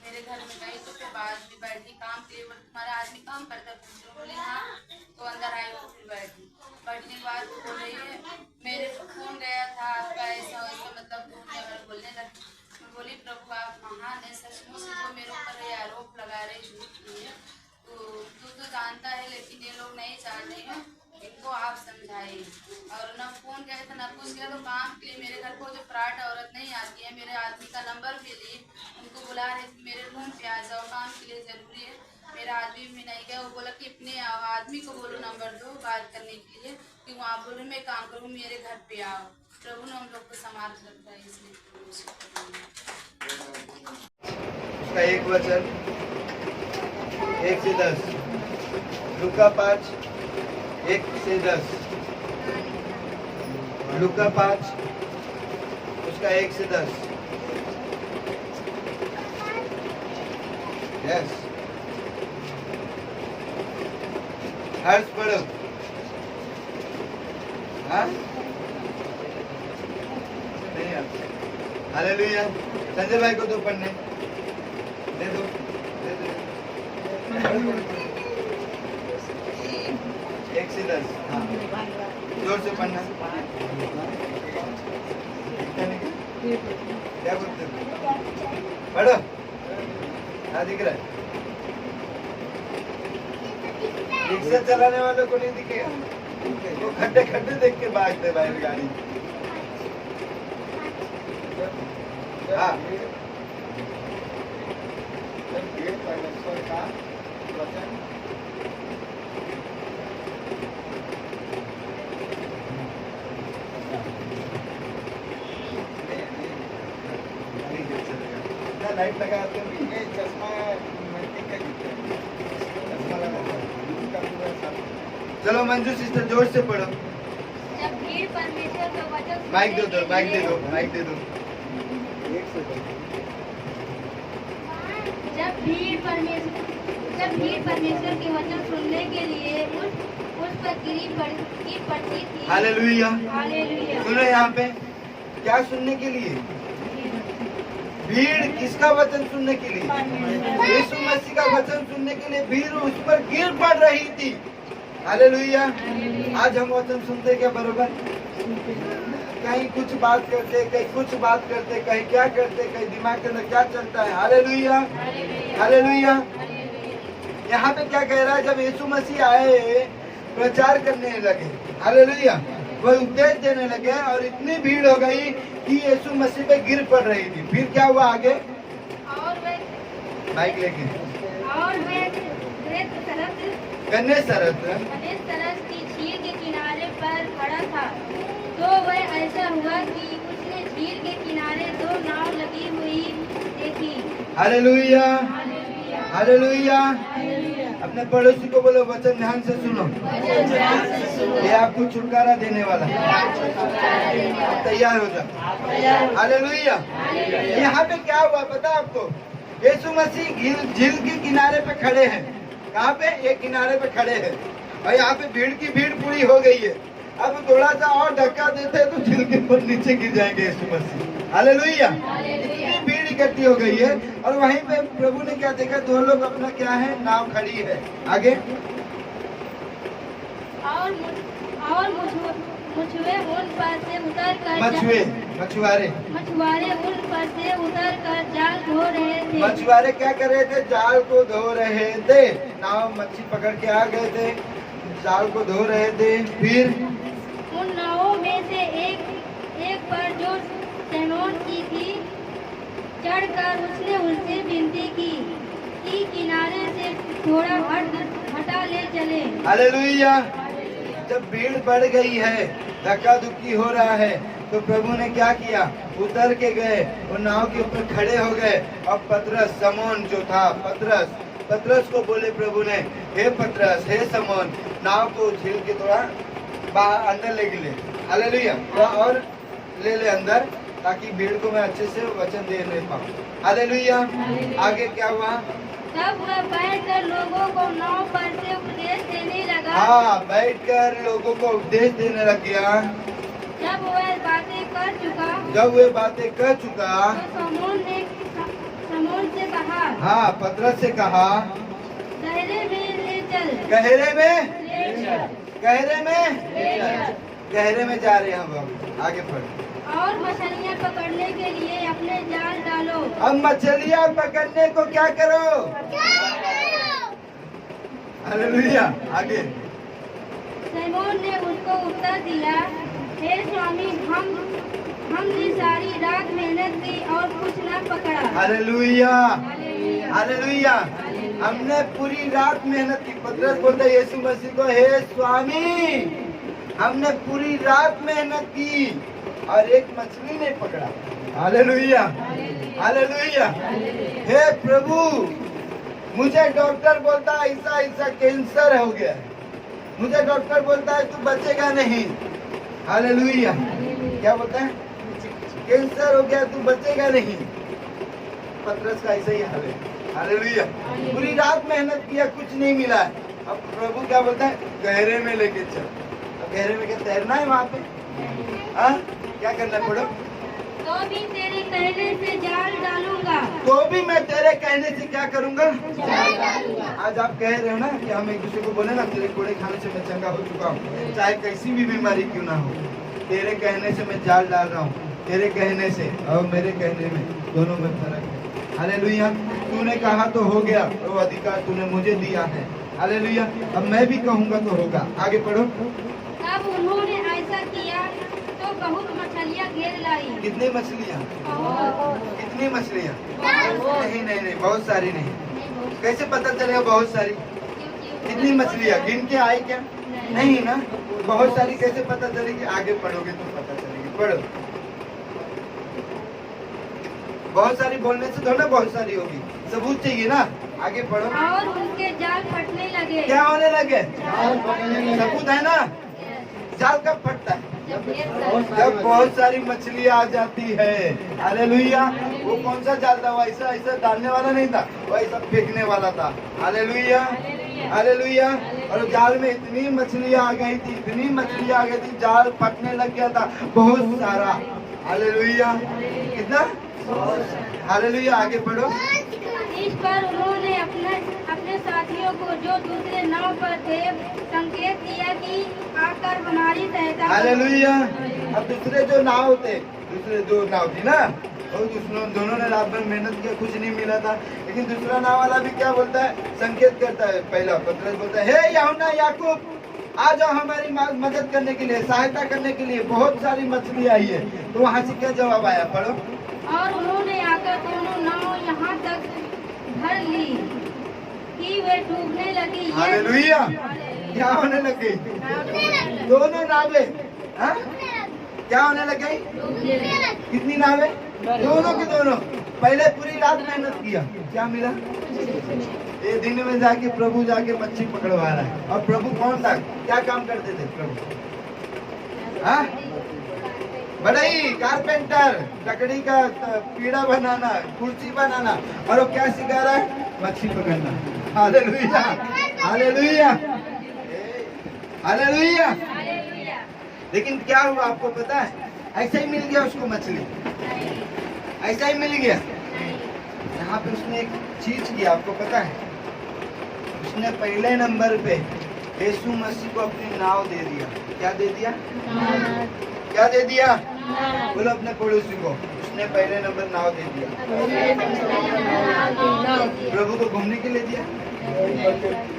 मेरे घर में गई तो फिर बाद में बैठी काम के लिए, तुम्हारा आदमी काम करता है, बोले हाँ, तो अंदर आई और फिर बैठी। बैठने के बाद बोल रही है मेरे फोन गया था आपका ऐसा वैसा, मतलब बोलने लगी। मैं बोली प्रभु आप महान है, सचमुच से जो मेरे ऊपर ये आरोप लगा रहे झूठ की है, तो तू तो जानता है लेकिन ये लोग नहीं जानते हैं, इनको आप समझाइए। और ना फोन गया था ना कुछ गया, तो काम के लिए मेरे घर को जो फ्रॉड औरत नहीं आती है, मेरे आदमी का नंबर भी ली, उनको बुला रहे थे मेरे रूम पे आ जाओ, काम के लिए ज़रूरी है। मेरा आदमी भी नहीं गया, वो बोला कि अपने आदमी को बोलो नंबर दो बात करने के लिए, कि वहाँ बोलो मैं काम करूँ, मेरे घर पे आओ। प्रभु ने हम लोग को समाज लगता है इसलिए। उसका एक वचन 1 से 10, लूका 5 1 से 10, लूका 5 उसका 1 से 10। यस, हर्ष पढ़ो। हाँ नहीं आता। हालेलुया। संजय भाई को दो पढ़ने, दे दो, दे दो। 1 से 10, हाँ जोर से पढ़ना। क्या बोलते हो? पढ़ो। हाँ दिख रहा है। रिक्शा चलाने वालों को नहीं दिखेगा, वो खड्डे खड्डे देख के भागते बाहर गाड़ी। हाँ परमेश्वर का वचन लाइट लगाते हैं, चश्मा चलो मंजू सिस्टर जोर से पढ़ो। जब भीड़ परमेश्वर का वचन माइक दे दो, माइक दे दो, माइक दे दो। जब भीड़ परमेश्वर के वचन सुनने के लिए उस पर गिर पड़ती थी। हालेलुया। हालेलुया। सुनो यहाँ पे क्या सुनने के लिए? भीड़ किसका वचन सुनने के लिए? यीशु मसीह का वचन सुनने के लिए भीड़ उस पर गिर पड़ रही थी। हालेलुया। आज हम वचन सुनते क्या बरोबर? कहीं कुछ बात करते, कहीं कुछ बात करते, कहीं क्या करते, कहीं दिमाग के अंदर क्या चलता है। Hallelujah, hallelujah. यहाँ पे क्या कह रहा है? जब यीशु मसीह आए प्रचार करने लगे, हालेलुया, वह उपदेश देने लगे और इतनी भीड़ हो गई कि यीशु मसीह पे गिर पड़ रही थी। फिर क्या हुआ आगे? और वे माइक लेके गन्नेसरत की झील के किनारे पर खड़ा था, तो वह ऐसा हुआ कि उसने झील के किनारे 2 नाव लगी हुई देखी। Hallelujah, hallelujah. अपने पड़ोसी को बोलो वचन ध्यान से सुनो, ये आपको छुटकारा देने वाला है। तैयार हो जाओ। हालेलुया। यहाँ पे क्या हुआ पता आपको? यीशु मसीह झील के किनारे पे खड़े हैं। कहाँ पे? एक किनारे पे खड़े हैं और यहाँ पे भीड़ की भीड़ पूरी हो गई है। अब थोड़ा सा और धक्का देते तो झील के ऊपर नीचे गिर जाएंगे यीशु मसीह। हालेलुया। इतनी भीड़ इकट्ठी हो गई है और वहीं पे प्रभु ने क्या देखा? 2 लोग अपना क्या है, नाव खड़ी है। आगे और मछुए उन पर से उतर कर मछुआरे उन पर से उतर कर जाल धो रहे थे। मछुआरे क्या कर रहे थे? जाल को धो रहे थे। नाव मच्छी पकड़ के आ गए थे, जाल को धो रहे थे। फिर उन नावों में से एक पर जो सैनोन की थी, चढ़कर उसने उनसे विनती की कि किनारे से थोड़ा हटा ले चले। हालेलुया। जब भीड़ बढ़ गई है, धक्का धुक्की हो रहा है, तो प्रभु ने क्या किया? उतर के गए और नाव के ऊपर खड़े हो गए और पतरस, समोन जो था पतरस को बोले प्रभु ने, हे पतरस, हे समौन, नाव को झील के थोड़ा बाहर अंदर ले ले, हालेलुया, और ले अंदर, ताकि भीड़ को मैं अच्छे से वचन दे नहीं पाऊँ। हालेलुया। आगे क्या हुआ? तब वह बैठकर लोगों को नाव पर से उपदेश देने लगा। हाँ, बैठकर लोगों को उपदेश देने लग गया। जब वह बातें कर चुका तो समौन से कहा, हाँ, पतरस से कहा, गहरे में ले चल। गहरे में जा रहे हैं हम, आगे बढ़। और मछलियाँ पकड़ने के लिए अपने जाल डालो। अब मछलियाँ पकड़ने को क्या करो? हालेलुया। आगे। सिमोन ने उसको उत्तर दिया, हे स्वामी, हमने सारी रात मेहनत की और कुछ न पकड़ा। Hallelujah, hallelujah. हमने पूरी रात मेहनत की। पतरस बोलता है यीशु मसीह को, हे स्वामी, हमने पूरी रात मेहनत की और एक मछली नहीं पकड़ा। Hallelujah, hallelujah. हे प्रभु, मुझे डॉक्टर बोलता है ऐसा कैंसर हो गया है, मुझे डॉक्टर बोलता है तू बचेगा नहीं। हालेलुया। क्या बोलता है? कैंसर हो गया, तू बचेगा नहीं। पतरस का ऐसा ही हाल है। हालेलुया। पूरी रात मेहनत किया, कुछ नहीं मिला है। अब प्रभु क्या बोलता है? गहरे में लेके चल। अब गहरे में क्या तैरना है वहाँ पे? हाँ, क्या करना पड़ो? तो भी तेरे कहने से जाल डालूंगा। तो भी मैं तेरे कहने से क्या करूँगा? आज आप कह रहे हो ना कि हम एक दूसरे को बोले ना, तेरे कोड़े खाने से मैं चंगा हो चुका हूँ, चाहे कैसी भी बीमारी क्यों ना हो, तेरे कहने से मैं जाल डाल रहा हूँ। तेरे कहने से और मेरे कहने में दोनों में फर्क है। हालेलुया। तूने कहा तो हो गया, वो अधिकार तूने मुझे दिया है। हालेलुया। अब मैं भी कहूँगा तो होगा। आगे पढ़ो। तब उन्होंने ऐसा किया तो बहुत मछलियाँ घेर लाई। कितनी मछलियाँ? कितनी मछलियाँ? नहीं, बहुत सारी नहीं। कैसे पता चलेगा बहुत सारी? कितनी मछलियाँ गिन के आई क्या? नहीं ना। बहुत सारी कैसे पता चलेगी? आगे पढ़ोगे तो पता चलेगी। पढ़ो। बहुत सारी बोलने से थोड़ा बहुत सारी होगी, सबूत चाहिए ना। आगे पढ़ो। और उनके जाल फटने लगे। क्या होने लगे? सबूत है ना। जाल कब फटता है? जब बहुत सारी मछलियाँ आ जाती है। हालेलुया। वो कौन सा जाल था? ऐसा डालने वाला नहीं था, वो ऐसा फेंकने वाला था। Hallelujah, hallelujah. और जाल में इतनी मछलियाँ आ गई थी, इतनी मछलियाँ आ गई थी, जाल फटने लग गया था बहुत सारा। हालेलुया। कितना? हालेलुया। आगे पढ़ो। इस पर उन्होंने अपने साथियों को जो दूसरे नाव पर थे संकेत दिया कि आकर हमारी सहायता करो। हालेलुया। अब दूसरे जो नाव थे, दूसरे जो नाव थी ना, और दोनों ने रात भर मेहनत किया, कुछ नहीं मिला था। लेकिन दूसरा नाव वाला भी क्या बोलता है? संकेत करता है। पहला पतरस बोलता है, हे यूहन्ना, याकूब, आ जाओ हमारी मदद करने के लिए, सहायता करने के लिए, बहुत सारी मछली आई है। तो वहाँ से क्या जवाब आया? पढ़ो। और उन्होंने आकर दोनों नाव यहाँ तक भर ली कि वे डूबने लगी। हालेलुया। क्या होने लग गई? दोनों नावें क्या होने लग गई? कितनी नावें? दोनों की दोनों। पहले पूरी रात मेहनत किया, क्या मिला? ये दिन में जाके प्रभु जाके मच्छी पकड़वा रहा है। और प्रभु कौन था? क्या काम करते थे प्रभु? हाँ, बढ़ई, कारपेंटर, लकड़ी का पीड़ा बनाना, कुर्सी बनाना, और वो क्या सिखा रहा है? मच्छी पकड़ना। Hallelujah, hallelujah, hallelujah. लेकिन क्या हुआ आपको पता है? ऐसा ही मिल गया उसको मछली, ऐसा ही मिल गया। यहाँ पे उसने एक चीज किया, आपको पता है? उसने पहले नंबर पे यीशु मसीह को अपनी नाव दे दिया। क्या दे दिया? क्या दे दिया? बोलो अपने पड़ोसी को, उसने पहले नंबर नाव दे दिया। प्रभु को घूमने के लिए दिया,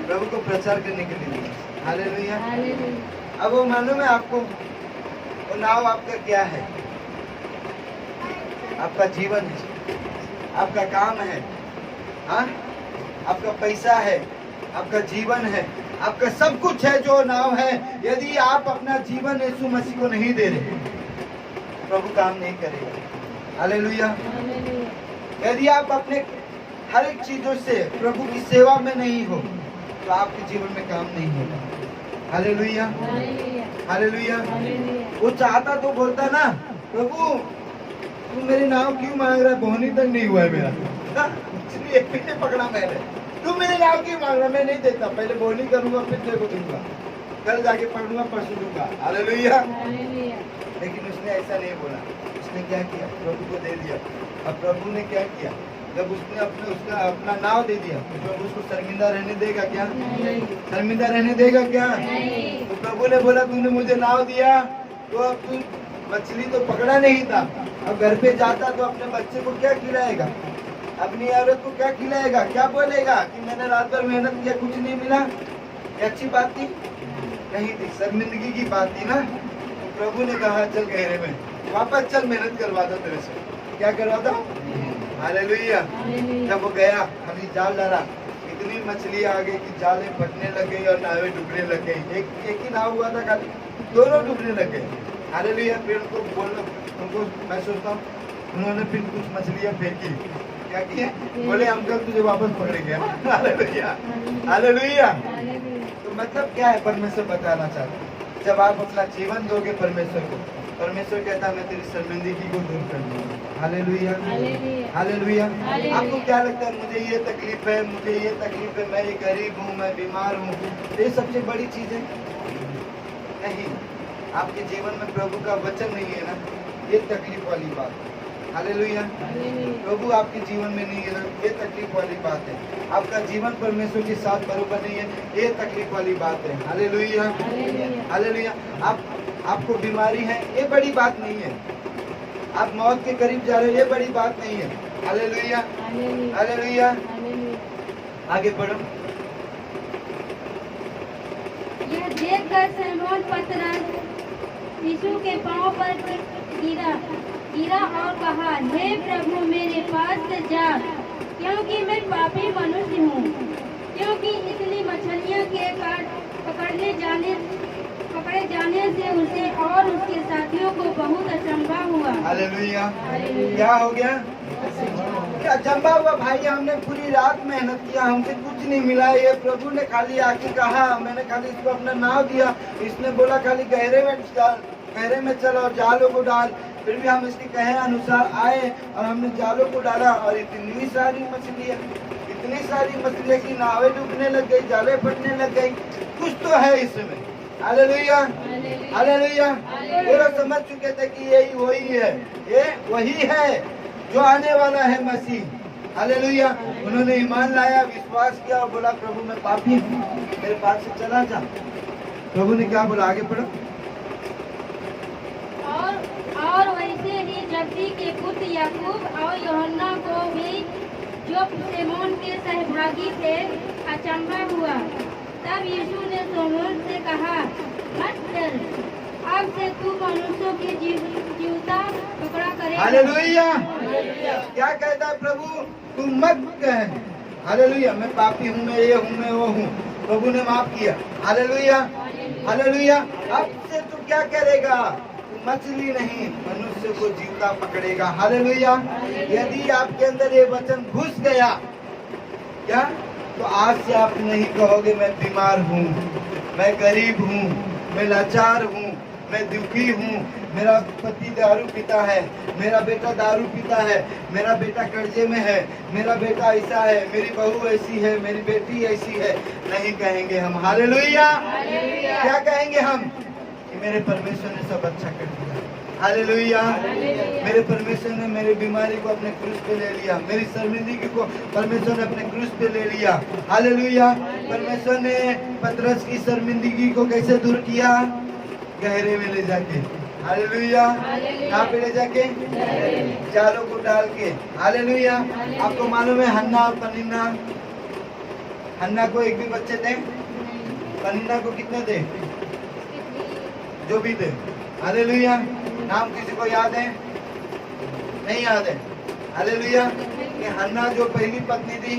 प्रभु को प्रचार करने के लिए दिया। हालेलुया। अब वो मालूम है आपको, वो नाव आपका क्या है? आपका जीवन है, आपका काम है, हाँ, आपका पैसा है, आपका जीवन है, आपका सब कुछ है जो नाव है। यदि आप अपना जीवन यीशु मसीह को नहीं दे रहे, प्रभु काम नहीं करेगा। हालेलुया। यदि आप अपने हर एक चीजों से प्रभु की सेवा में नहीं हो तो आपके जीवन में काम नहीं होगा। Hallelujah, hallelujah. वो चाहता तो बोलता ना, प्रभु तू मेरे नाम क्यों मांग रहा है, बोहनी तक नहीं हुआ है मेरा, इसलिए पीछे पकड़ा मैंने, तू मेरे नाम क्यों मांग रहा, मैं नहीं देता, पहले बोहनी करूंगा फिर तेरे को दूंगा, कल जाके पढ़ूंगा परसों दूंगा। हालेलुया। लेकिन उसने ऐसा नहीं बोला, उसने क्या किया, प्रभु को दे दिया। अब प्रभु ने क्या किया, जब उसने उसका अपना नाव दे दिया तो प्रभु उसको शर्मिंदा रहने देगा क्या? शर्मिंदा रहने देगा क्या? तो प्रभु ने बोला तूने मुझे नाव दिया तो अब तू मछली तो पकड़ा नहीं था, अब घर पे जाता तो अपने बच्चे को क्या खिलाएगा, अपनी औरत को क्या खिलाएगा, क्या बोलेगा कि मैंने रात भर मेहनत किया कुछ नहीं मिला? ये अच्छी बात थी? नहीं थी, शर्मिंदगी की बात थी ना। तो प्रभु ने कहा चल गहरे में वापस चल, मेहनत करवाता तेरे से, क्या करवाता? हालेलुया। जब वो गया, अभी जाल डाला, इतनी मछली आ गई कि जाले फटने लग गई और नावें डूबने लग गई। एक ही नाव हुआ था खाली, दोनों डूबने लग गए। हालेलुया। फिर उनको मैं सोचता हूँ उन्होंने फिर कुछ मछलियाँ फेंकी, क्या किए, बोले अंकल तुझे वापस पकड़ेंगे। Hallelujah, hallelujah. तो मतलब क्या है, परमेश्वर बताना चाहता है जब आप अपना जीवन दोगे परमेश्वर को, परमेश्वर कहता है मैं तेरी शर्मिंदगी को दूर कर दूंगा। Hallelujah, hallelujah. आपको क्या लगता है, मुझे ये तकलीफ है, मुझे ये तकलीफ है, मैं ये गरीब हूँ, मैं बीमार हूँ, ये सबसे बड़ी चीज है? नहीं, आपके जीवन में प्रभु का वचन नहीं है ना, ये तकलीफ वाली बात है। हालेलुया। प्रभु आपके जीवन में नहीं है ना, ये तकलीफ वाली बात है। आपका जीवन परमेश्वर के साथ बरोबर नहीं है, ये तकलीफ वाली बात है। Hallelujah, hallelujah. आपको बीमारी है, ये बड़ी बात नहीं है। आप मौत के करीब जा रहे हो, ये बड़ी बात नहीं है। Hallelujah, hallelujah. आगे बढ़ो। यह देखकर शमौन पतरस यीशु के पांव पर गिरा और कहा, हे प्रभु मेरे पास से जा, क्योंकि मैं पापी मनुष्य हूँ। क्योंकि इतनी मछलियों के पकड़े जाने से उसे और उसके साथियों को बहुत अचंभा हुआ। हालेलुया। क्या हो गया? क्या अचंभा हुआ? भाई हमने पूरी रात मेहनत किया, हमसे कुछ नहीं मिला, ये प्रभु ने खाली आके कहा, मैंने खाली इसको अपना नाव दिया, इसने बोला खाली गहरे में चल और जालों को डाल, फिर भी हम इसके कहे अनुसार आए और हमने जालों को डाला और इतनी सारी मछलियाँ की नावें डूबने लग गई, जाले फटने लग गई। कुछ तो है इसमें। Hallelujah, hallelujah. वो लोग समझ चुके थे कि यही वही है, ये वही है जो आने वाला है, मसीह। हालेलुया। उन्होंने ईमान लाया, विश्वास किया और बोला प्रभु मैं पापी हूँ, मेरे पास से चला जा। प्रभु ने क्या बोला? आगे पढ़ो। और वैसे ही जब्दी के पुत्र याकूब और यूहन्ना को भी, जो शमौन के सहभागी थे, अचंभा हुआ। तब यीशु ने शमौन से कहा, मत डर, अब से तू मनुष्यों की जीवता पकड़ा करेगा। हालेलुया। क्या कहता है प्रभु? तू मत कह। हालेलुया। मैं पापी हूँ, मैं ये हूँ, मैं वो हूँ, प्रभु ने माफ किया। Hallelujah, hallelujah. अब से तू क्या करेगा? मछली नहीं, मनुष्य को जीवता पकड़ेगा। हालेलुया। यदि आपके अंदर ये वचन घुस गया क्या, तो आज से आप नहीं कहोगे मैं बीमार हूँ, मैं गरीब हूँ, मैं लाचार हूँ, मैं दुखी हूँ, मेरा पति दारू पीता है, मेरा बेटा दारू पीता है, मेरा बेटा कर्जे में है, मेरा बेटा ऐसा है, मेरी बहू ऐसी है, मेरी बेटी ऐसी है। नहीं कहेंगे हम। हालेलुया। क्या कहेंगे हम? मेरे परमेश्वर ने सब अच्छा कर दिया। हालेलुया। मेरे परमेश्वर ने मेरी बीमारी को अपने क्रूस पे ले लिया, मेरी शर्मिंदगी को परमेश्वर ने अपने क्रूस पे ले लिया। हालेलुया। परमेश्वर ने पतरस की शर्मिंदगी को कैसे दूर किया? गहरे में ले जाके। हालेलुया। कहाँ पे ले जाके? जालों को डाल के। हालेलुया। आपको मालूम है हन्ना और पनिन्ना, हन्ना को एक भी बच्चे थे, पनिन्ना को कितने थे? जो भी थे। हालेलुया। नाम किसी को याद है? नहीं याद है। हालेलुया। कि हन्ना जो पहली पत्नी थी,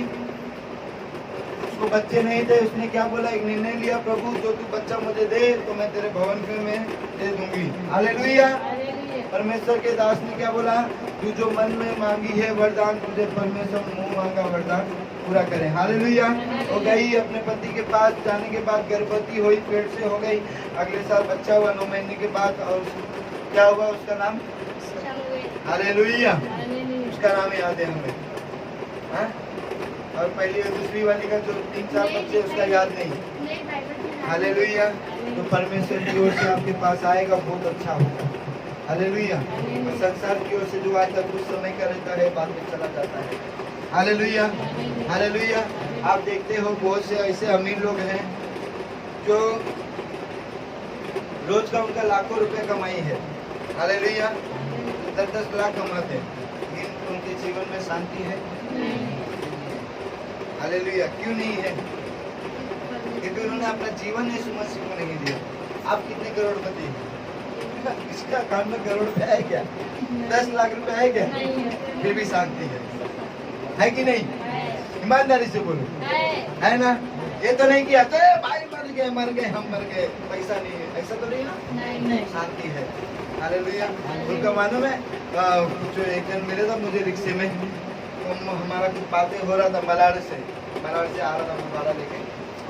उसको बच्चे नहीं थे, उसने क्या बोला? एक निर्णय लिया, प्रभु जो तू बच्चा मुझे दे तो मैं तेरे भवन में दे दूंगी। हालेलुया। परमेश्वर के दास ने क्या बोला, तू जो मन में मांगी है वरदान, तुझे परमेश्वर मुंह मांगा वरदान पूरा करे। हालेलुया। हो गई, अपने पति के पास जाने के बाद गर्भवती हुई, पेट से हो गई, अगले साल बच्चा हुआ 9 महीने के बाद, और क्या हुआ उसका नाम? हालेलुया। उसका नाम याद है हमें, हाँ? और पहली और दूसरी वाली का जो 3-4 बच्चे उसका याद नहीं। हालेलुया। तो परमेश्वर की ओर से आपके पास आएगा, बहुत अच्छा होगा। हालेलुया। और संसार की ओर से जो आता है कुछ समय का रहता है, बाद में चला जाता है। हालेलुया। हालेलुया। आप देखते हो बहुत से ऐसे अमीर लोग हैं जो रोज का उनका लाखों रुपए कमाई है। हालेलुया। 10-10 लाख कमाते हैं, लेकिन उनके जीवन में शांति है? हालेलुया। क्यों नहीं है? क्योंकि उन्होंने अपना जीवन यीशु मसीह को नहीं दिया। आप कितने करोड़पति हैं? इसका अकाउंट में करोड़ रुपए है क्या? 10 लाख रुपए है क्या? फिर भी शांति है कि नहीं? ईमानदारी से बोलो, है ना? ये तो नहीं किया तो भाई मर गए हम मर गए, पैसा नहीं है, ऐसा तो नहीं ना? शांति है। हालेलुया। उनका मालूम है, कुछ एक दिन मिले था मुझे रिक्शे में, तो हमारा कुछ बातें हो रहा था, मलाड़ से आ रहा था मुबारा लेके,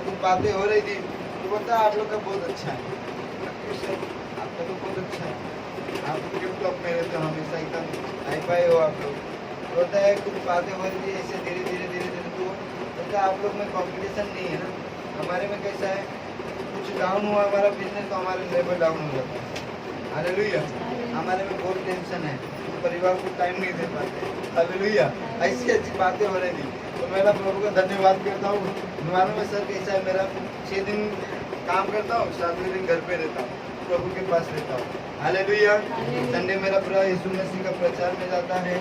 कुछ बातें हो रही थी, तो बोलता आप लोग का बहुत अच्छा है। आपका तो बहुत अच्छा है, आप टिप टॉप में रहते हो हमेशा, एकदम हाई फाई हो आप लोग। होता है कुछ बातें हो रही थी ऐसे धीरे धीरे तो बोलता आप लोग में कॉम्पिटिशन नहीं है ना, हमारे में कैसा है, कुछ डाउन हुआ हमारा बिजनेस तो हमारे लेवल डाउन हो जाता है। हालेलुया। हमारे में बहुत टेंशन है, तो परिवार को टाइम नहीं दे पाते। हालेलुया। ऐसी अच्छी बातें हो रही थी, तो मैं प्रभु का धन्यवाद करता हूँ। मालूम है सर कैसा है, मेरा 6 दिन काम करता हूँ, 7वें दिन घर पे रहता हूँ, प्रभु के पास रहता हूँ। हालेलुया। संडे मेरा पूरा यीशु मसीह का प्रचार में जाता है,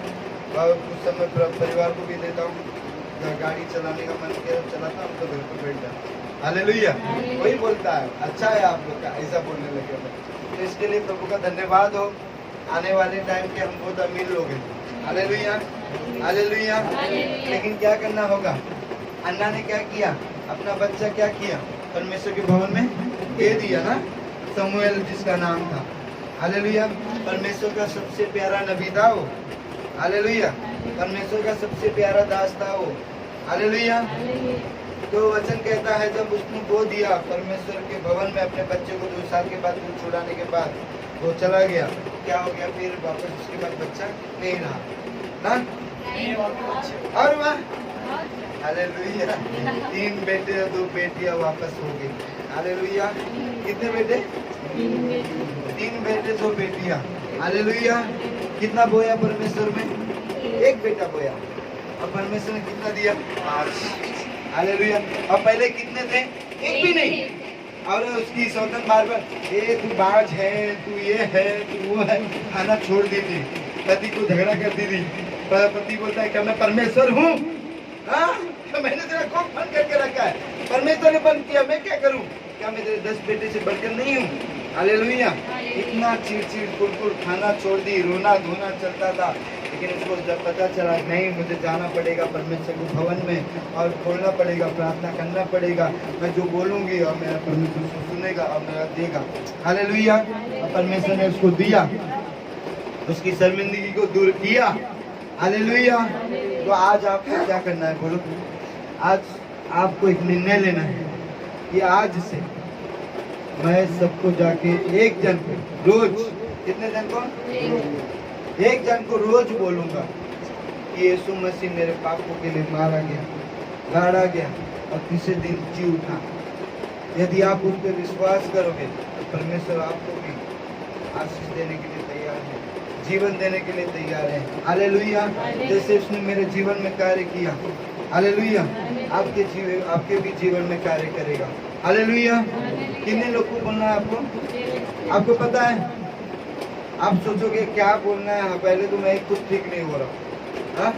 और कुछ समय परिवार को भी देता हूँ। गाड़ी चलाने का मन किया चलाता हूँ, तो घर पे बैठ जाता हूँ। हालेलुया। वही बोलता है अच्छा है आप लोग का, ऐसा बोलने लगे। तो इसके लिए प्रभु का धन्यवाद हो। आने वाले टाइम के हम बहुत अमीर लोग हैं। हालेलुया। हालेलुया। लेकिन क्या करना होगा? अन्ना ने क्या किया? अपना बच्चा क्या किया? परमेश्वर के भवन में दे दिया ना, शमूएल जिसका नाम था। हालेलुया। परमेश्वर का सबसे प्यारा नबी था वो। हालेलुया। परमेश्वर का सबसे प्यारा दास था वो। हालेलुया। तो वचन कहता है जब उसने वो दिया परमेश्वर के भवन में अपने बच्चे को 2 साल के बाद दूध छुड़ाने के बाद वो चला गया, क्या हो गया फिर वापस उसके बाद बच्चा नहीं रहा ना? और वह हालेलुया 3 बेटे और 2 बेटियां वापस हो गई। हालेलुया। कितने बेटे? 3 बेटे 2 बेटियां। हालेलुया। कितना बोया परमेश्वर में? 1 बेटा बोया, और परमेश्वर ने कितना दिया? 5। हालेलुया। और पहले कितने थे? 1 भी नहीं। और उसकी सौतन बार-बार ये तू बाज है, तू ये है, तू वो है, खाना छोड़ दी थी, पति को झगड़ा कर दी थी। पति बोलता है क्या मैं परमेश्वर हूँ? तो मैंने तेरा कौन बंद करके रखा है? परमेश्वर ने बंद किया, मैं क्या करूँ? क्या मैं तेरे 10 बेटे से बढ़कर नहीं हूँ? हालेलुया। इतना चिड़चिड़ कुड़कुड़, खाना छोड़ दी, रोना धोना चलता था, लेकिन उसको जब पता चला नहीं मुझे जाना पड़ेगा परमेश्वर के भवन में और खोलना पड़ेगा, प्रार्थना करना पड़ेगा, मैं जो बोलूँगी और मेरा परमेश्वर उसको सुनेगा और मेरा देगा। हालेलुया। परमेश्वर ने उसको दिया, उसकी शर्मिंदगी को दूर किया। हालेलुया। तो आज आपको क्या करना है बोलो? आज आपको एक निर्णय लेना है कि आज से मैं सबको जाके एक जन को रोज, कितने जन को? एक जन को रोज बोलूंगा कि यीशु मसीह मेरे पापों के लिए मारा गया, गाड़ा गया और तीसरे दिन जी उठा। यदि आप उस पर विश्वास करोगे तो परमेश्वर आपको भी आशीष देने के लिए तैयार है, जीवन देने के लिए तैयार है। हालेलुया। जैसे उसने मेरे जीवन में कार्य किया, हालेलुया, आपके भी जीवन में कार्य करेगा। हालेलुया। कितने लोग को बोलना है आपको? आपको पता है? आप सोचोगे क्या बोलना है? पहले तो मैं कुछ ठीक नहीं हो रहा,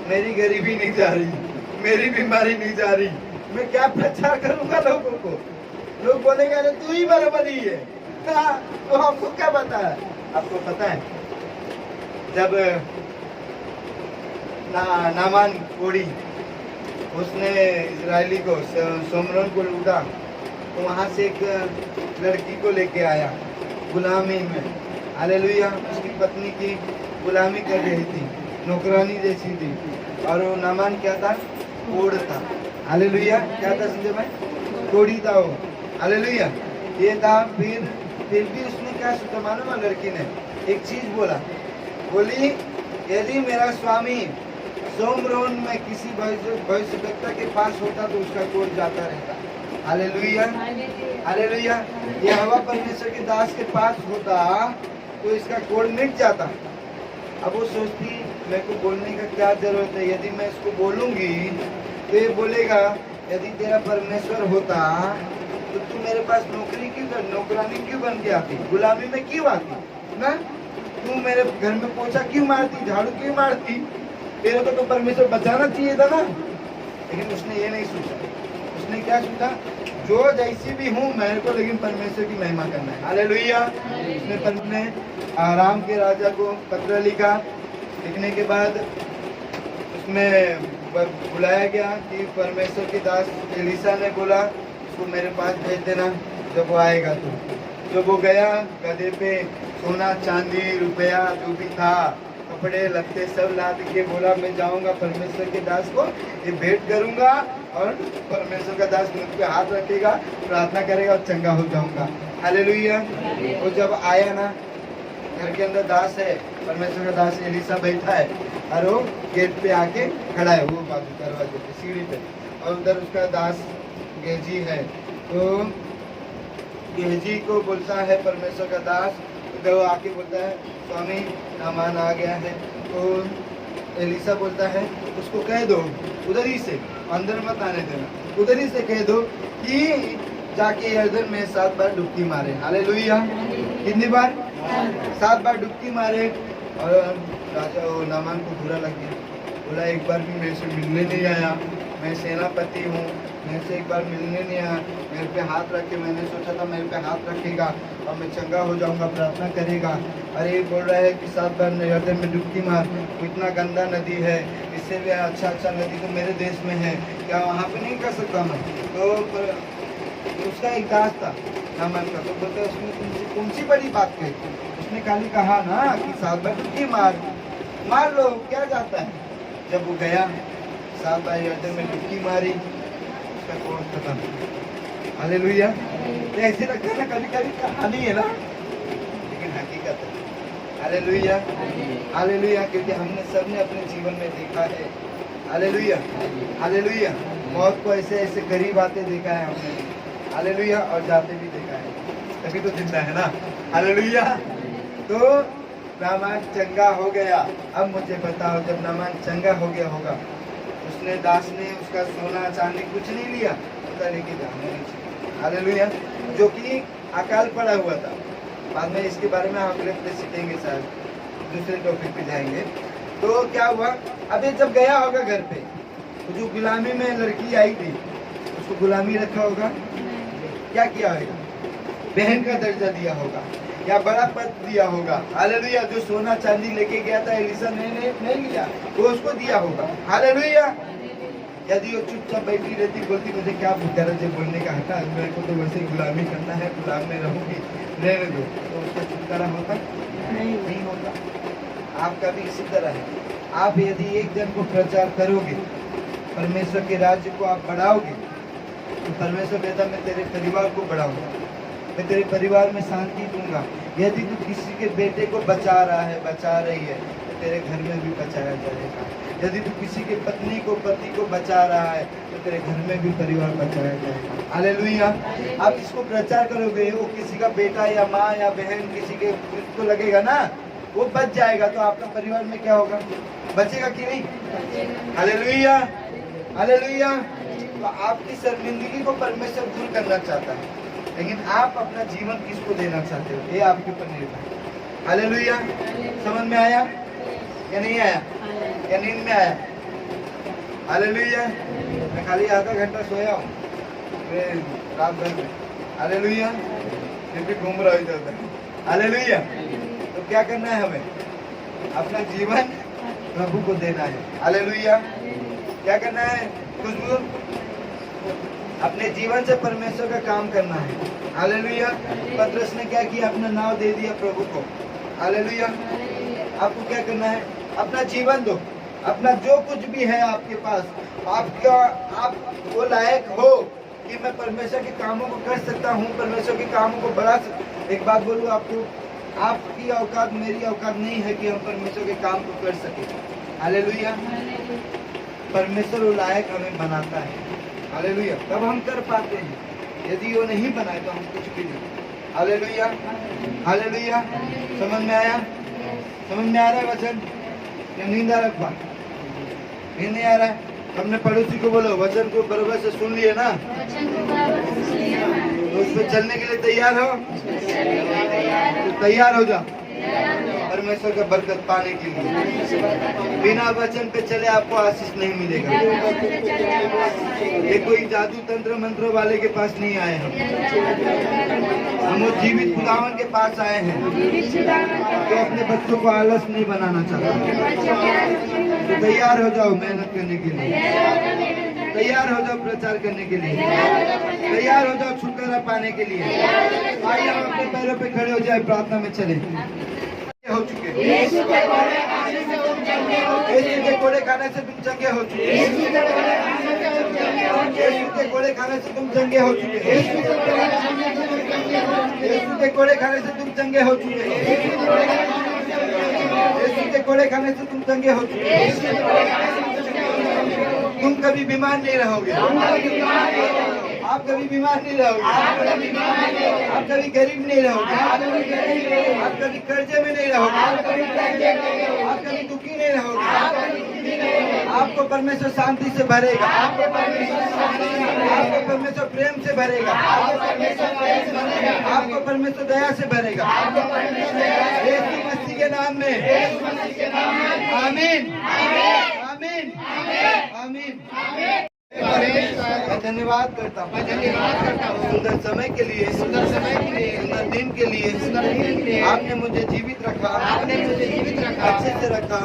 मेरी गरीबी नहीं जा रही, मेरी बीमारी नहीं जा रही, मैं क्या प्रचार करूंगा लोगों को? लोग बोलेंगे अरे तू ही बराबरी है। तो आपको क्या पता है? आपको पता है जब नामान कोड़ी उसने इजरायली को सोमरोन को लूटा, तो वहाँ से एक लड़की को लेके आया गुलामी में। हालेलुया। उसकी पत्नी की गुलामी कर रही थी, नौकरानी जैसी थी, और वो नामान क्या था? कोढ़ था। हालेलुया। क्या था संजय भाई? कोढ़ी था वो। हालेलुया। ये था। फिर भी उसने क्या सोचा मालूम है? लड़की ने एक चीज बोली, यदि मेरा स्वामी सोमरोन में किसी भविष्यवक्ता के पास होता तो उसका कोढ़ जाता रहता। हालेलुया। हालेलुया। ये हवा परमेश्वर के दास के पास होता तो इसका कोढ़ मिट जाता। अब वो सोचती मेरे को बोलने का क्या जरूरत है, यदि मैं इसको बोलूंगी तो ये बोलेगा यदि तेरा परमेश्वर होता तो तू मेरे पास नौकरानी क्यों बन के आती, गुलामी में क्यों आती ना? तू मेरे घर में पोछा क्यों मारती, झाड़ू क्यों मारती? तेरे को तो परमेश्वर बचाना चाहिए था ना। लेकिन उसने ये नहीं सोचा। उसने क्या सोचा? जो जैसी भी हूँ मेरे को, लेकिन परमेश्वर की महिमा करना है। हालेलुया। उसने अपने आराम के राजा को पत्र लिखा। लिखने के बाद उसमें बुलाया गया कि परमेश्वर के दास एलिसा ने बोला उसको मेरे पास भेज देना जब वो आएगा तो। जब वो गया, गधे पे सोना चांदी रुपया जो भी था, कपड़े लत्ते सब ला के बोला मैं जाऊंगा परमेश्वर के दास को ये भेंट करूंगा और परमेश्वर का दास मुझ पे हाथ रखेगा, प्रार्थना करेगा और चंगा हो जाऊंगा। हालेलुया। वो जब आया ना, घर के अंदर दास है, परमेश्वर का दास एलिसा बैठा है और वो गेट पे आके खड़ा है, वो बाजू दरवाजे पे सीढ़ी पे, और उधर उसका दास गेजी है। तो गेजी को बोलता है परमेश्वर का दास, तो आके बोलता है स्वामी नामान आ गया है। तो एलिसा बोलता है उसको कह दो उधर ही से, अंदर मत आने देना, उधर ही से कह दो कि जाके यरदन में 7 बार डुबकी मारे। हालेलुया। कितनी बार? 7 बार डुबकी मारे। और राजा नामान को बुरा लग गया, बोला एक बार भी मेरे से मिलने नहीं आया, मैं सेनापति हूँ, मेरे से एक बार मिलने नहीं आया, मेरे पे हाथ रखे, मैंने सोचा था मेरे पे हाथ रखेगा और मैं चंगा हो जाऊंगा, प्रार्थना करेगा। अरे ये बोल रहा है कि 7 बार यरदन में डुबकी मार, इतना गंदा नदी है, इससे भी अच्छा नदी तो मेरे देश में है, क्या वहाँ पे नहीं कर सकता मैं? तो उसका एक दास था नामान का, तो बोलते उसने तुमसे कौन सी बड़ी बात कही? उसने खाली कहा ना कि 7 बार डुबकी मार लो, क्या जाता है। जब वो गया 7 बार यरदन में डुबकी मारी, उसका कोढ़ खत्म। हालेलुया। ऐसे लगता है ना कभी कभी कहानी है ना, लेकिन हकीकत है। हालेलुया। हालेलुया। क्योंकि हमने सबने अपने जीवन में देखा है। हालेलुया। हालेलुया। मौत को ऐसे ऐसे गरीब आते देखा है हमने। हालेलुया। और जाते भी देखा है, तभी तो जिंदा है ना। हालेलुया। तो नामान चंगा हो गया। अब मुझे बताओ, जब नामान चंगा हो गया होगा, उसने दास ने उसका सोना चांदी कुछ नहीं लिया, पता लेके जाना नहीं चाहिए। हालेलुया। जो कि अकाल पड़ा हुआ था। बाद में इसके बारे में हम अगले हफ्ते सीखेंगे, शायद दूसरे टॉपिक पे जाएंगे। तो क्या हुआ, अभी जब गया होगा घर पे, तो जो गुलामी में लड़की आई थी उसको गुलामी रखा होगा, क्या किया होगा? बहन का दर्जा दिया होगा या बड़ा पद दिया होगा। हालेलुया। जो सोना चांदी लेके गया था एलिसा ने नहीं लिया, वो उसको दिया होगा। हालेलुया। यदि वो चुपचाप बैठी रहती, बोलती मुझे क्या गरज है बोलने का, हटा मेरे को तो वैसे गुलामी करना है, गुलाम में रहूंगी, रहने दो, तो उसका छुटकारा होता नहीं होता। आपका भी इसी तरह है। आप यदि एक जन को प्रचार करोगे, परमेश्वर के राज्य को आप बढ़ाओगे, तो परमेश्वर कहता मैं तेरे परिवार को बढ़ाऊंगा, मैं तेरे परिवार में शांति दूंगा। यदि तू किसी के बेटे को बचा रहा है, बचा रही है, तो तेरे घर में भी बचाया जाएगा। यदि तू किसी के पत्नी को, पति को बचा रहा है, तो तेरे घर में भी परिवार बचाया जाएगा। हालेलुया। आप इसको प्रचार करोगे, वो किसी का बेटा या माँ या बहन किसी के को लगेगा ना, वो बच जाएगा, तो आपका परिवार में क्या होगा? बचेगा कि नहीं? हालेलुया। हालेलुया। तो आपकी शर्मिंदगी को परमेश्वर दूर करना चाहता है, लेकिन आप अपना जीवन किसको देना चाहते हो, ये आपके ऊपर निर्भर है। हालेलुया। समझ में आया या नहीं आया, या नींद में आया? हालेलुया। मैं खाली आधा घंटा सोया हूँ रात भर में। हालेलुया। फिर भी घूम रहा इधर उधर। हालेलुया। तो क्या करना है हमें? अपना जीवन प्रभु को देना है। हालेलुया। क्या करना है? खुशबू अपने जीवन से परमेश्वर का काम करना है। हालेलुया। पतरस ने क्या किया? अपना नाव दे दिया प्रभु को। हालेलुया। आपको क्या करना है? अपना जीवन दो, अपना जो कुछ भी है आपके पास, आप वो लायक हो कि मैं परमेश्वर के कामों को कर सकता हूँ, परमेश्वर के कामों को बढ़ा सकता। एक बात बोलूँ आपको, आपकी औकात मेरी औकात नहीं है कि हम परमेश्वर के काम को कर सके। हालेलुया। परमेश्वर वो लायक हमें बनाता है। हालेलुया। तब हम कर पाते हैं, यदि वो नहीं बनाए तो हम कुछ भी नहीं। Hallelujah, hallelujah. समझ में आया? समझ में आ रहा है वचन? या नींद आ रहा है? नींद नहीं आ रहा है? हमने पड़ोसी को बोलो वचन को बराबर से सुन लिए ना, तो उस पर चलने के लिए तैयार हो? तो तैयार हो जाओ परमेश्वर का बरकत पाने के लिए। बिना वचन पे चले आपको आशीष नहीं मिलेगा। ये कोई जादू तंत्र मंत्र वाले के पास नहीं आए हम वो जीवित खुदावन के पास आए हैं जो अपने बच्चों को आलस नहीं बनाना चाहता। तो तैयार हो जाओ मेहनत करने के लिए, तैयार हो जाओ प्रचार करने के लिए, तैयार हो जाओ छुटकारा पाने के लिए। आइए हम अपने पैरों पे खड़े हो जाए, प्रार्थना में चले। हो चुके यीशु के कोड़े खाने से तुम चंगे हो चुके, यीशु के कोड़े खाने से तुम चंगे हो चुके, यीशु के कोड़े खाने से तुम चंगे हो चुके, यीशु के कोड़े खाने से तुम चंगे हो चुके। तुम कभी बीमार नहीं रहोगे, आप कभी बीमार नहीं रहोगे, आप कभी गरीब नहीं रहोगे, आप कभी कर्जे में नहीं रहोगे, आप कभी दुखी नहीं रहोगे। आपको परमेश्वर शांति से भरेगा, आपको परमेश्वर प्रेम से भरेगा, आपको परमेश्वर दया से भरेगा। यीशु मसीह के नाम में आमीन, आमीन, आमीन। मैं धन्यवाद करता हूँ सुंदर समय के लिए, सुंदर दिन के लिए। आपने मुझे जीवित रखा, अच्छे से रखा।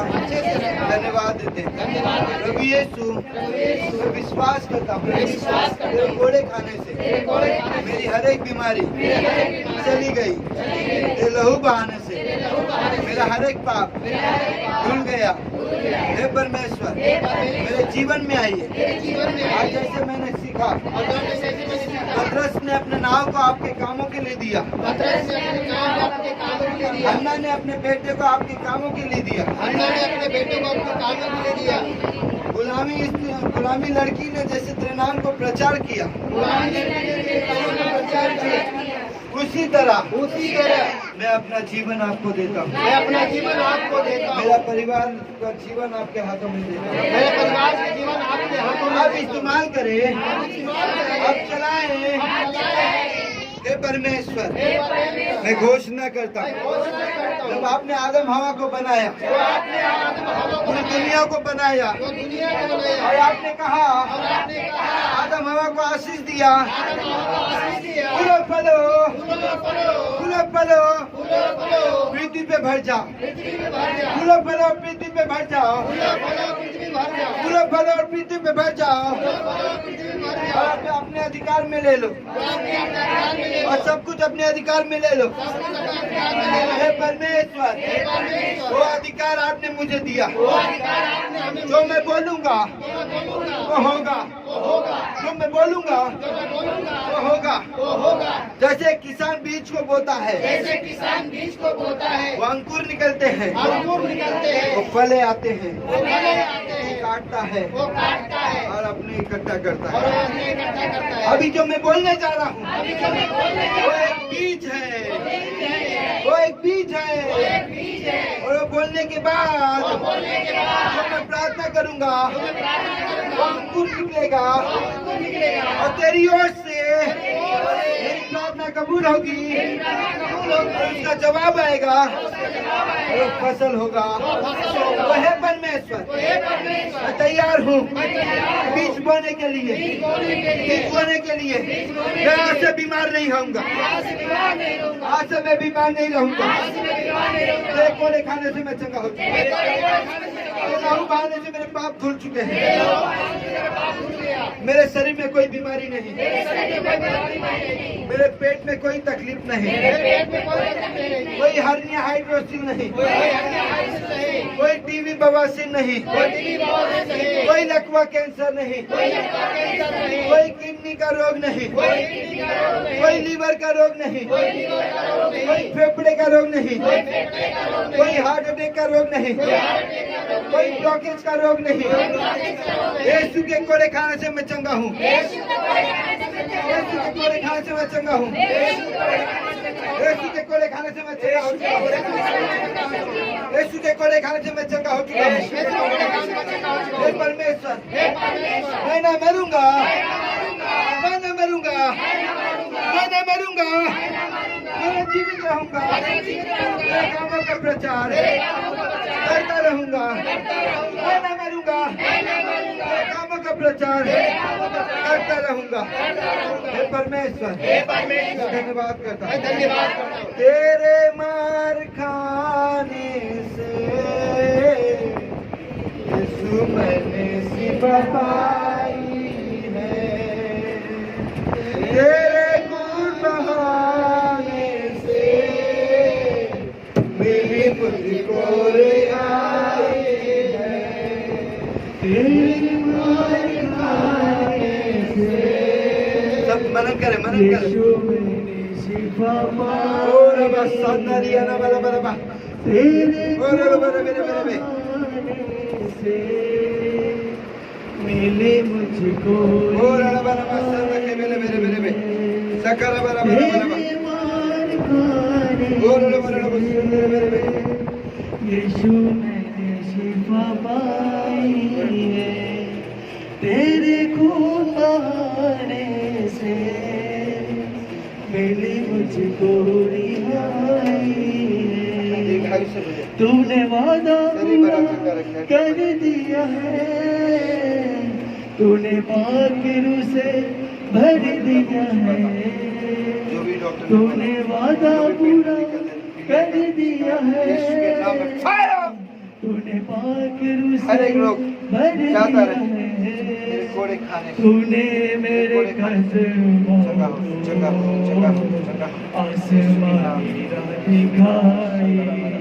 धन्यवाद देते हैं प्रभु यीशु। मैं विश्वास करता हूँ तेरे कोड़े खाने से मेरी हर एक बीमारी चली गई, तेरे लहू बहाने से मेरा हर एक पाप धुल गया। हे परमेश्वर मेरे जीवन में आइए। आज जैसे मैंने सीखा, पतरस ने अपने नाव को आपके कामों के लिए दिया, हन्ना ने अपने बेटे को आपके कामों के लिए दिया, गुलामी लड़की ने जैसे तेरे नाम को प्रचार किया, उसी तरह मैं अपना जीवन आपको देता हूँ, मेरा परिवार का जीवन आपके हाथों में देता हूँ। आप इस्तेमाल करें, आप चलाएं। हे परमेश्वर मैं घोषणा करता हूँ, जब आपने आदम हवा को बनाया, पूरी दुनिया को बनाया, और आपने कहा आदम हवा को आशीष दिया, फूलो फलो, फूलो फलो, पृथ्वी पे भर जाओ, फूलो फलो पृथ्वी पे भर जाओ, फूलो फलो और पृथ्वी पे भर जाओ, और अपने अधिकार में ले लो, और सब कुछ अपने अधिकार में ले लो। हे परमेश्वर वो अधिकार आपने मुझे दिया, जो मैं बोलूँगा वो होगा, जो मैं बोलूँगा वो होगा। जैसे किसान बीज को बोता है, वो अंकुर निकलते हैं, वो फले आते हैं, वो काटता है और अपने इकट्ठा करता है। अभी जो मैं बोलने जा रहा हूँ वो एक बीज है, वो एक बीज है, और वो बोलने के बाद जो मैं प्रार्थना करूँगा वो अंकुर निकलेगा, और तेरी ओर से मेरी प्रार्थना कबूल होगी, उसका जवाब आएगा और फसल होगा। वो है परमेश्वर। मैं तैयार हूँ बीज बोने के लिए, बीज बोने के लिए। मैं आज से बीमार नहीं रहूँगा, आज से मैं बीमार नहीं रहूँगा। कोड़े खाने से मैं चंगा हो जाऊंगा, लहू बहाने से मेरे पाप धुल चुके हैं। मेरे शरीर में कोई बीमारी नहीं, मेरे पेट में कोई तकलीफ नहीं, कोई हर्निया हाइड्रोसिल नहीं, कोई टीबी बवासीर नहीं, कोई लकवा कैंसर नहीं, कोई किडनी का रोग नहीं, कोई लीवर का रोग नहीं, कोई फेफड़े का रोग नहीं, कोई हार्ट अटैक का रोग नहीं, कोई ब्लॉकेज का रोग नहीं। यीशु के कोड़े खाने से मैं चंगा हूँ, यीशु के कोड़े खाने से मैं चंगा हूँ, यीशु के कोड़े खाने से मैं चंगा हो चुका हूँ, यीशु के कोड़े खाने से मैं चंगा हो चुका हूँ। हे परमेश्वर, मैं न मरूंगा, मैं न मरूंगा, मैं न मरूंगा, मैं जीवित रहूंगा, मेरे कामों का प्रचार करता रहूंगा, मैं न मरूंगा, मेरे कामों का प्रचार करता रहूंगा। हे परमेश्वर, धन्यवाद करता हूँ तेरे मार खाने से यीशु मैंने सिफा पाई है, तेरे गुण बहाने से मेरी मुझको रिहाई है, तेरे मार खाने से। सब मनन करे, मनन करे। और बस सन्नरिया ना बरा बरा बा, और बरा बरा बरा बरा मिले मुझको, और बरा बरा सन्ना के मिले मेरे मेरे में सकरा बरा बरा बरा और बरा बरा मेरे मेरे में। यीशु मैंने शिफा पाई है, तेरे खून बहाने से मिली मुझको रिहाई है, तूने वादा पूरा कर दिया है, तूने पाक रूह से भर दिया है, तूने वादा पूरा कर दिया है, तूने पाक रूह से भर दिया है, तूने मेरे कदमों आसमानी राह दिखाई है,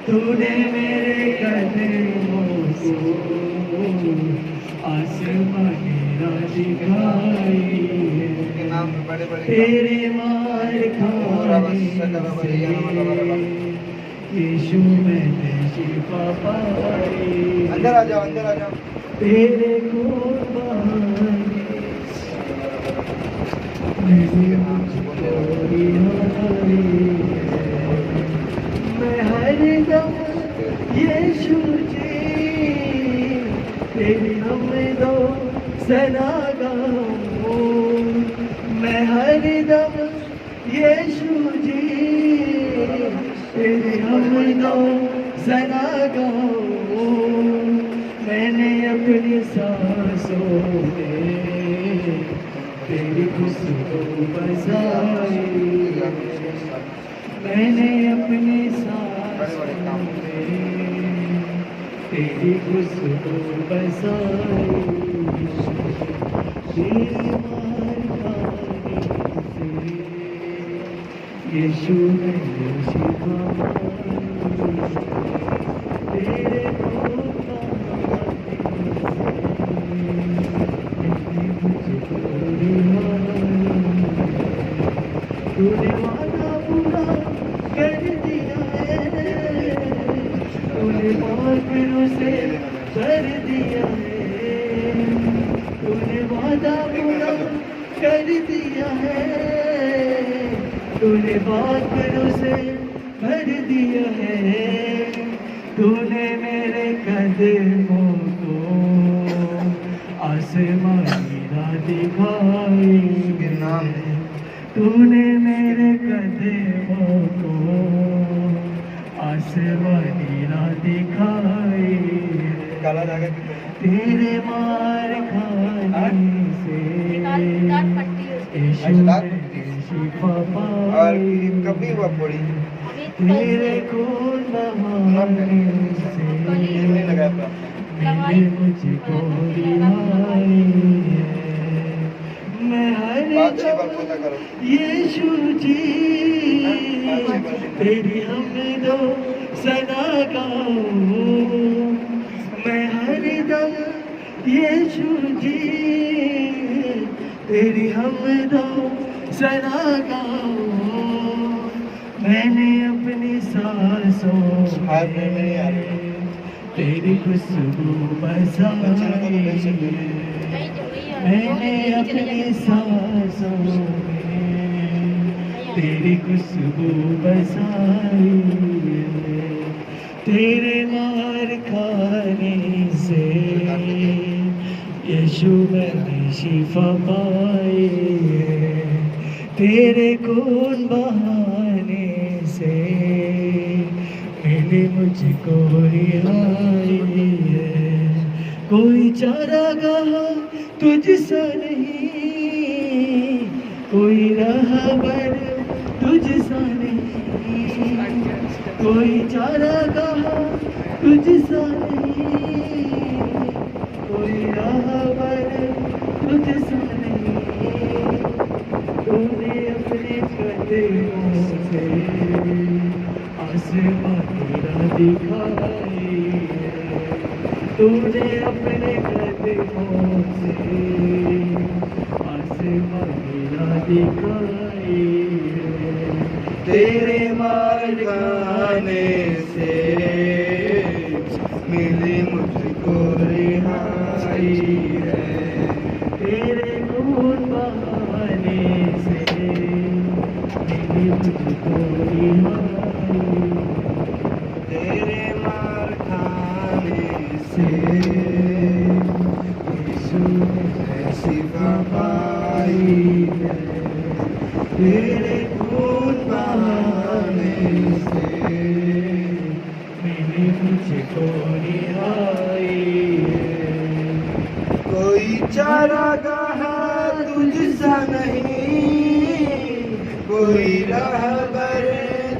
तूने मेरे कदमों को आसमानी राह दिखाई है, तेरे मार खाने से यीशु मैंने शिफा पाई। अंदर आ जाओ, अंदर आ जाओ। तेरे को मैं हर दम यीशु जी तेरी हम दो सना गाऊं, मैं हर दम यीशु जी तेरी हम दो सना गाऊं, मैंने अपनी सांसों में तेरी खुशबू बसाई, मैंने अपनी सांसों में तेरी खुशबू बसाई, तेरी मार खाने से यीशु मैंने शिफा पाई, तेरे तूने वादा पूरा कर दिया है, तूने पाक रूह से भर दिया है, तूने वादा पूरा कर दिया है, तूने पाक रूह से भर दिया है, तूने मेरे कदमों को आसमानी राह दिखाई है, तूने मेरे कदमों को आसमानी राह दिखाई है, तेरे मार खाने से यीशु मैंने शिफा पाई। कभी हुआ पूरी तेरे कौन बहाने से नहीं लगाया था। मिले मुझको रिहाई है। मैं हर बात छह बार पूरा करो। यीशु जी तेरी हमदो सना गाऊं। मैं हर दम यीशु जी तेरी हमदो सना गाऊं। मैंने अपनी सांसों में तेरी खुशबू बसाई है। मैंने अपनी सांसों में तेरी खुशबू बसाई है। तेरे मार खाने से यीशु मैंने शिफा पाई है। तेरे खून बहाने से मिली मुझको रिहाई है। कोई चारागाह तुझसा नहीं, कोई रहबर तुझसा नहीं, कोई चारागाह तुझसा नहीं, कोई रहबर तुझसा नहीं। तूने अपने कदमों से आसमां तेरा दिखाई है। तूने अपने कदमों से आसमां तेरा दिखाई है। तेरे मार खाने से मिली मुझको रिहाई है। तेरे खून बहाने से मिली मुझको रिहाई। तेरे मार खाने से यीशु ने शिफा पाई है। तेरे खून बहाने से मिली मुझको रिहाई है। कोई चारागाह तुझसा नहीं, कोई रहबर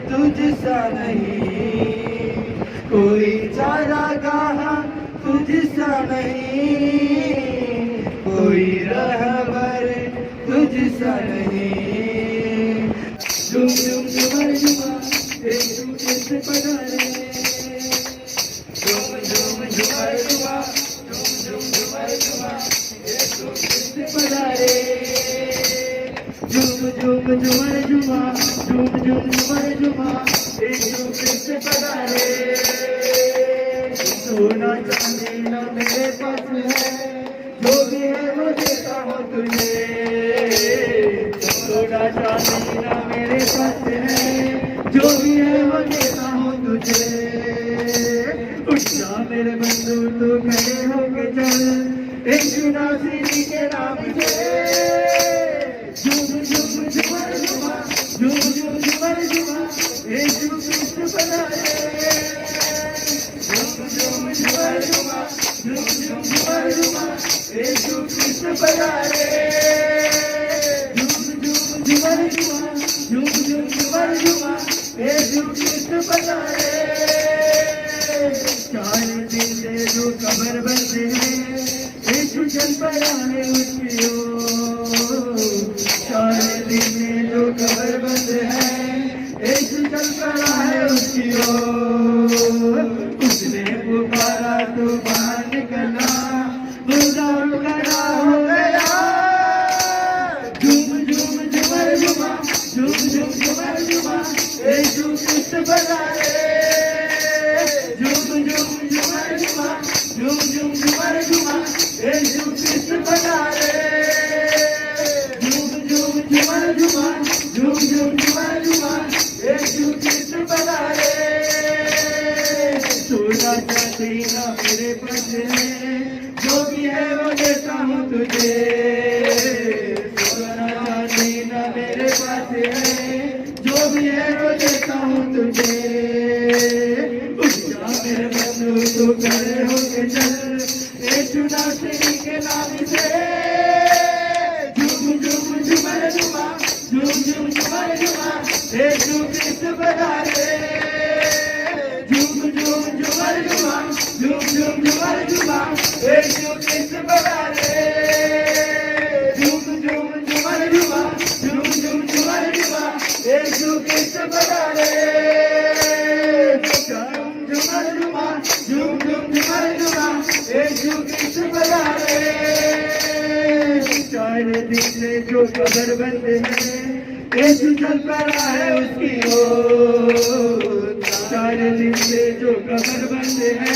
तुझसा नहीं, कोई चारागाह तुझसा नहीं, कोई रहबर तुझसा नहीं। झूम झूम झूमर झूमा यीशु कैसे पधारे। झूम झूम झूमर झूमा, झूम झूम झूमर झूमा यीशु कैसे पधारे। झूम झूम झूमर झूमा, झूम झूम झूमर झूमा यीशु कैसे पधारे। सोना चांदी न मेरे पास है, जो भी है वो देता हूँ तुझे। सोना चांदी न मेरे पास है, जो भी है वो देता हूँ तुझे। उठ जा मेरे बंधु तू खड़े होके चल, यीशु नासरी के नाम से। झूम झूम झूमर झूमा, झूम झूम झूमर झूमा यीशु कृष्ण पधारे। झूम झूम झूमर झूमा, झूम झूम झूमर झूमा यीशु कृष्ण पधारे। झूम झूम झूमर झूमा, झूम झूम झूमर झूमा यीशु कृष्ण पधारे। चार दिन से जो कब्र बंद है, यीशु चल पड़ा है उसकी ओर। चार दिन में जो कब्र बंद है, यीशु चल पड़ा है उसकी ओर। उसने पुकारा तो बाहर निकला, मुर्दा खड़ा हो गया। झूम झूम झूमर झूमा, झूम झूम झूमर झूमा यीशु कृष्ण पधारे। झूम झूम झूमर झूमा, झूम झूम झूमर झूमा यीशु कृष्ण पधारे। झूम झूम झूमर झूमा, झूम झूम झूमर झूमा यीशु कृष्ण पधारे। सोना चांदी ना मेरे पास है, जो भी है वो देता हूँ तुझे। सोना चांदी ना मेरे पास है, जो भी है वो देता हूँ तुझे। उठ जा मेरे बंधु तू खड़े होके चल, यीशु नासरी के नाम से। झूम झूम झूमर झूमा, झूम झूम झूमर झूमा यीशु कृष्ण पधारे। यीशु कृष्ण पधारे। झूम झूमर झूमा, झूम झूम झूमर झूमा, यीशु कृष्ण पधारे। 4 दिन से जो कब्र बंद है, यीशु चल पड़ा है उसकी ओर। 4 दिन से जो कब्र बंद है,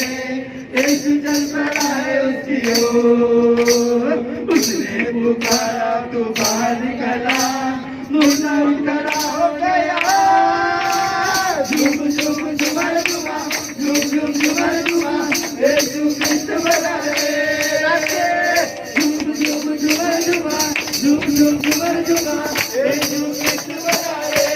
यीशु चल पड़ा है उसकी ओर। उसने पुकारा तो बाहर निकला, मुर्दा उठ खड़ा हो गया। झूम झूम झूमर झूमा, झूम झूम झूमर झूमा, यीशु कृष्ण पधारे। झूम झूम झूमर झूमा, झूम झूम झूमर झूमा, यीशु कृष्ण पधारे।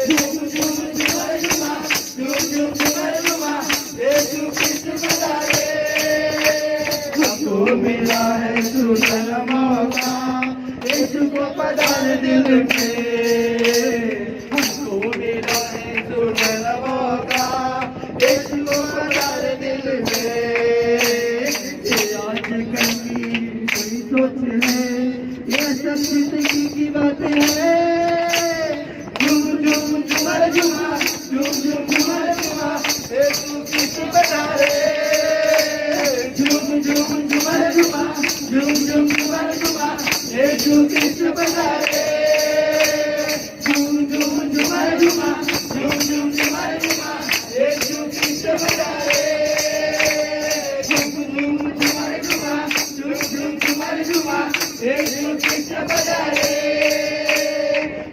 झूम झूम झूमर झूमा, झूम झूम झूमर झूमा, यीशु कृष्ण पधारे। हमको मिला है सुनहरा मौका, यीशु को पधारे दिल में। हमको मिला है सुनहरा मौका, यीशु को पधारे दिल में। ये आजकल की कोई सोच है, ये सब जिंदगी की बातें हैं। झूम झूम झूमर झूमा, झूम झूम झूमर झूमा, यीशु कृष्ण पधारे। झूम झूम झूमर झूमा, झूम झूम झूमर झूमा, यीशु कृष्ण पधारे। झूम झूम झूमर झूमा, झूम झूम झूमर झूमा, यीशु कृष्ण पधारे। झूम झूम झूमर झूमा, झूम झूम झूमर झूमा, यीशु कृष्ण पधारे।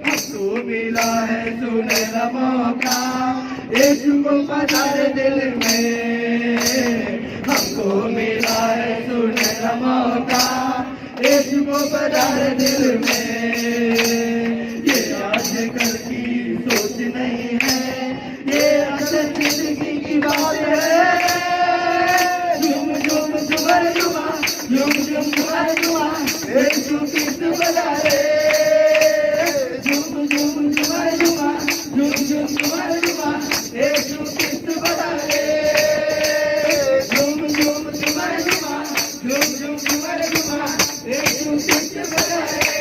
हमको मिला है सुनहरा मौका, यीशु को पधारे दिल में। हमको मिला है सुनहरा मौका, यीशु को पधारे दिल में। ये आजकल की सोच नहीं है, ये असल जिंदगी की बात है। झूम झूम झूमर झूमा, झूम झूम झूमर झूमा, यीशु कृष्ण पधारे। झूम झूम झूमर झूमा, झूम झूम झूमर झूमा, यीशु कृष्ण पधारे। झूम झूम झूमर झूमा, झूम झूम झूमर झूमा, यीशु कृष्ण पधारे।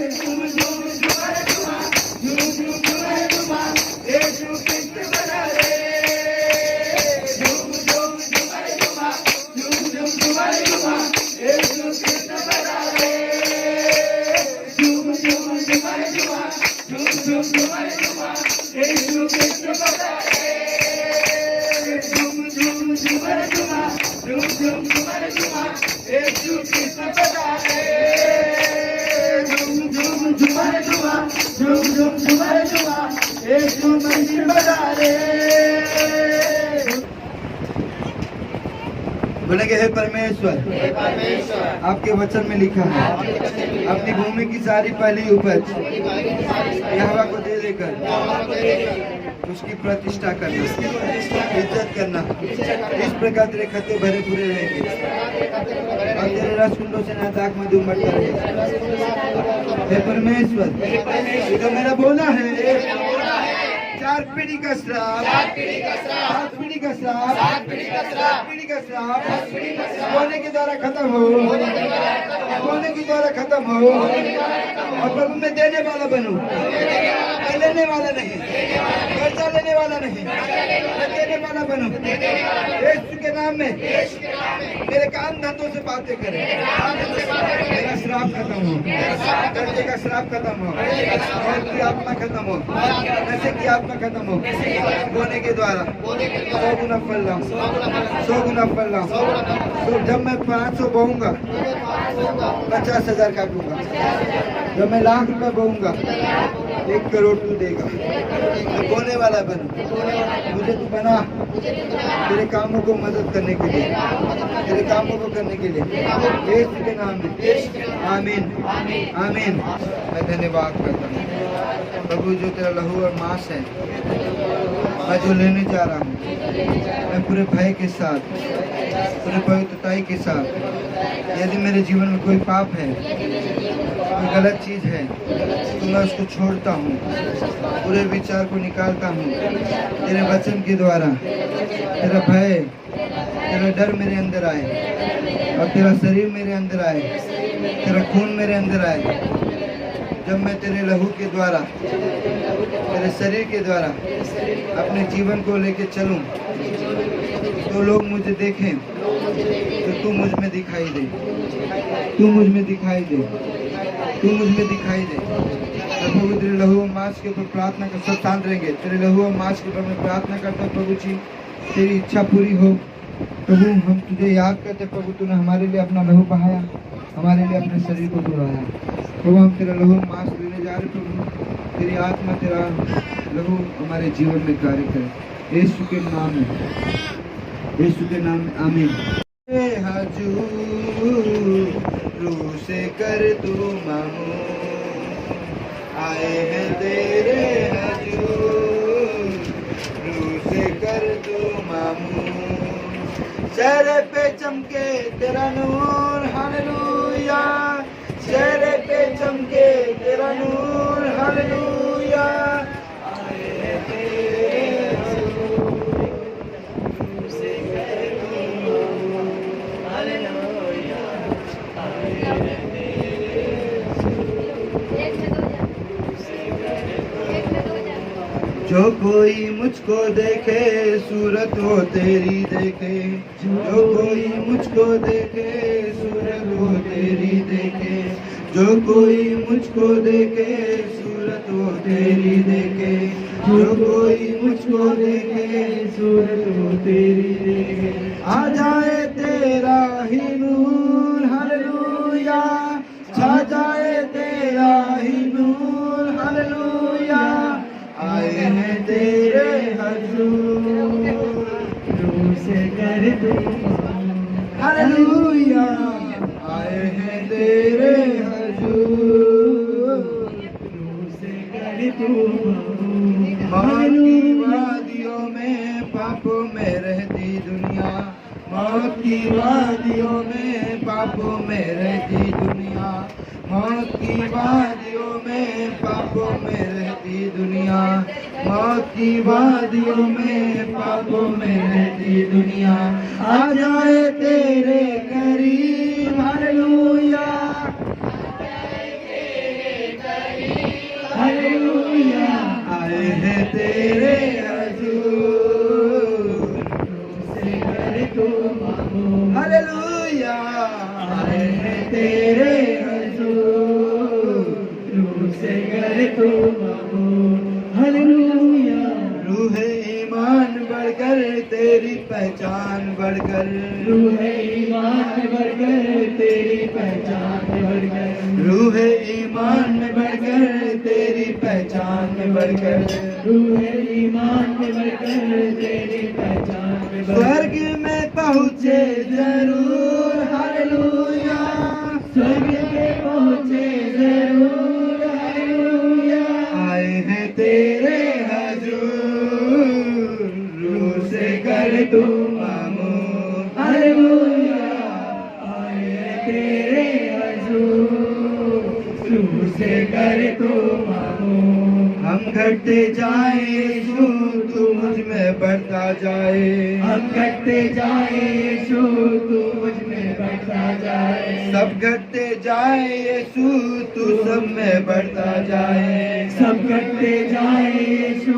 झूम झूम झूमर झूमा, झूम झूम झूमर झूमा, यीशु कृष्ण पधारे। झूम झूम झूमर झूमा, झूम झूम झूमर झूमा, यीशु कृष्ण पधारे। झूम झूम झूमर झूमा, झूम झूम झूमर झूमा, यीशु कृष्ण पधारे। झूम झूम झूमर झूमा, झूम झूम झूमर झूमा, यीशु कृष्ण पधारे। झूम झूम झूमर झूमा, झूम झूम झूमर झूमा, यीशु कृष्ण पधारे। बोलेंगे हे परमेश्वर, आपके वचन में लिखा है, अपनी भूमि की सारी पहली उपज यहोवा को दे देकर उसकी प्रतिष्ठा करना, इज्जत करना। इस प्रकार तेरे खत्ते भरे पूरे रहेंगे और तेरे रस कुंडों से नादाक मधु उमड़ता रहेगा। हे परमेश्वर, ये तो मेरा बोला है। 4 पीढ़ी का श्राप, 7 पीढ़ी का श्राप, 8 पीढ़ी का श्राप बोने के द्वारा खत्म हो, बोने के द्वारा खत्म हो। और प्रभु मैं देने वाला बनूं, मैं लेने वाला नहीं, कर्जा लेने वाला नहीं, मैं देने वाला बनूं। यीशु के नाम में मेरे काम धंधों से बातें करें, मेरा श्राप खत्म हो, कर्जे का श्राप खत्म हो, मौत की आत्मा खत्म हो, नशे की आत्मा खत्म हो। बोने के द्वारा 100 गुना फल लाऊं, 100 गुना फल लाऊं। तो जब मैं 500 बोऊंगा 50,000 काटूंगा। जब मैं लाख रुपए बोऊंगा 1 करोड़ तू देगा। मैं बोने वाला बनूं, मुझे तू बना तेरे कामों को मदद करने के लिए, तेरे कामों को करने के लिए। यीशु के नाम में आमीन, आमीन। मैं धन्यवाद करता हूँ प्रभु, जो तेरा लहू और मांस है मैं जो लेने जा रहा हूँ, मैं पूरे भय के साथ, पूरे पवित्रताई के साथ। यदि मेरे जीवन में कोई पाप है, कोई गलत चीज़ है, तो मैं उसको छोड़ता हूँ, पूरे विचार को निकालता हूँ तेरे वचन के द्वारा। तेरा भय, तेरा डर मेरे अंदर आए और तेरा शरीर मेरे अंदर आए, तेरा खून मेरे अंदर आए। जब मैं तेरे लहू के द्वारा, तेरे शरीर के द्वारा अपने जीवन को लेके चलूं, तो लोग मुझे देखें तो तू मुझ में दिखाई दे, तू मुझ में दिखाई दे, तू मुझ में दिखाई दे। प्रभु तेरे लहू और मांस के ऊपर प्रार्थना कर, सब शांत रहेंगे। तेरे लहू और मांस के ऊपर मैं प्रार्थना करता हूँ प्रभु जी, तेरी इच्छा पूरी हो। प्रभु हम तुझे याद करते प्रभु, तूने हमारे लिए अपना लहू बहाया, हमारे लिए अपने शरीर को दुहराया। प्रभु हम तेरा लहू मांस लेने जा रहे प्रभु, तेरी आत्मा तेरा लहू हमारे जीवन में कार्य करे, यीशु के नाम में, यीशु के नाम में, आमीन। हजूर से कर तू मामू, आए हैं तेरे हजूर से कर तू मामू। चेहरे पे चमके तेरा नूर, हालेलुया, चेहरे पे चमके तेरा नूर, हालेलुया। आए हैं तेरे हजूर से कर तू मामू, हालेलुया, आए हैं तेरे जो कोई मुझको देखे सूरत हो तेरी देखे, जो कोई मुझको देखे सूरत हो तेरी देखे, जो कोई मुझको देखे सूरत हो तेरी देखे, जो कोई मुझको देखे सूरत हो तेरी देखे। आ जाए तेरा ही नूर, हालेलुया, छा जाए तेरा ही नूर, हालेलुया। आए हैं तेरे हजूर से कर तू, हालेलुया, आए हैं तेरे हजूर से कर तू। मौत की वादियों में पापों में रहती दुनिया, मौत की वादियों में पापों में रहती दुनिया, मौत की वादियों में पापों में रहती दुनिया, मौत की वादियों में पापों में रहती दुनिया। आ जाए तेरे करीब, हालेलुया, हालेलुया, आए हैं तेरे हजूर से कर तू मामू, हालेलुया, आए हैं तेरे से कर तू मामू, हालेलुया। रूह ईमान बढ़कर तेरी पहचान बढ़कर, रूह ईमान बढ़कर तेरी पहचान बढ़कर, रूह ईमान में बढ़कर तेरी पहचान में बढ़कर, रूह ईमान में बढ़कर तेरी पहचान में बढ़कर। स्वर्ग में पहुँचे जरूर, हालेलुया, स्वर्ग में पहुँचे जरूर, तेरे हजूर से कर तू मामू, हालेलुया, आए तेरे हजूर से कर तू मामू। हम घटते जाए यीशु तू मुझ में बढ़ता जाए, हम घटते जाए यीशु तू मुझ में बढ़ता जाए, सब घटते जाए यीशु तू सब में बढ़ता जाए, सब घटते जाए यीशु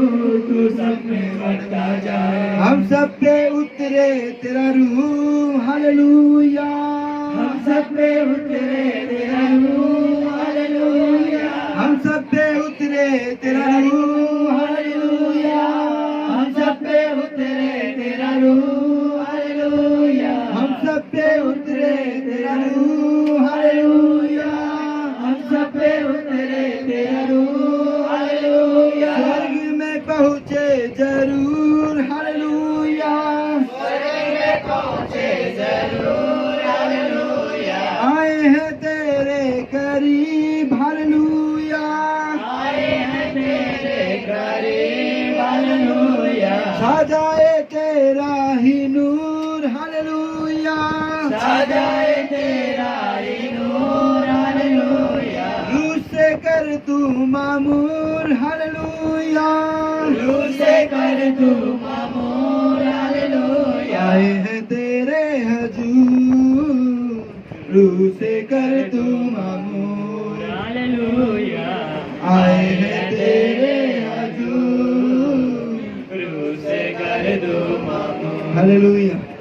तू सब में बढ़ता जाए। हम सब पे उतरे तेरा रूह, हालेलुया, हम सब पे उतरे तेरा रूह, हालेलुया, हम सब पे उतरे तेरा रूह, हालेलुया, हम सब पे उतरे तेरा रूह, हालेलुया, हम सब पे उतरे तेरा रूह, हालेलुया, हम सब पे उतरे तेरा रूह, हालेलुया। स्वर्ग में पहुँचे जरूर, हालेलुया, स्वर्ग में पहुँचे जरूर, हालेलुया, आए हैं तेरे करीब, हालेलुया, आए हैं तेरे करीब, हालेलुया, छा जाए तेरा ही नूर, हालेलुया, छा जाए तेरा ही नूर, हालेलुया, रूह से कर तू मामूर, हालेलुया, रूह से कर तू मामूर, हालेलुया, आए हैं तेरे हजूर रूह से कर तू मामूर, हालेलुया। हालेलुया।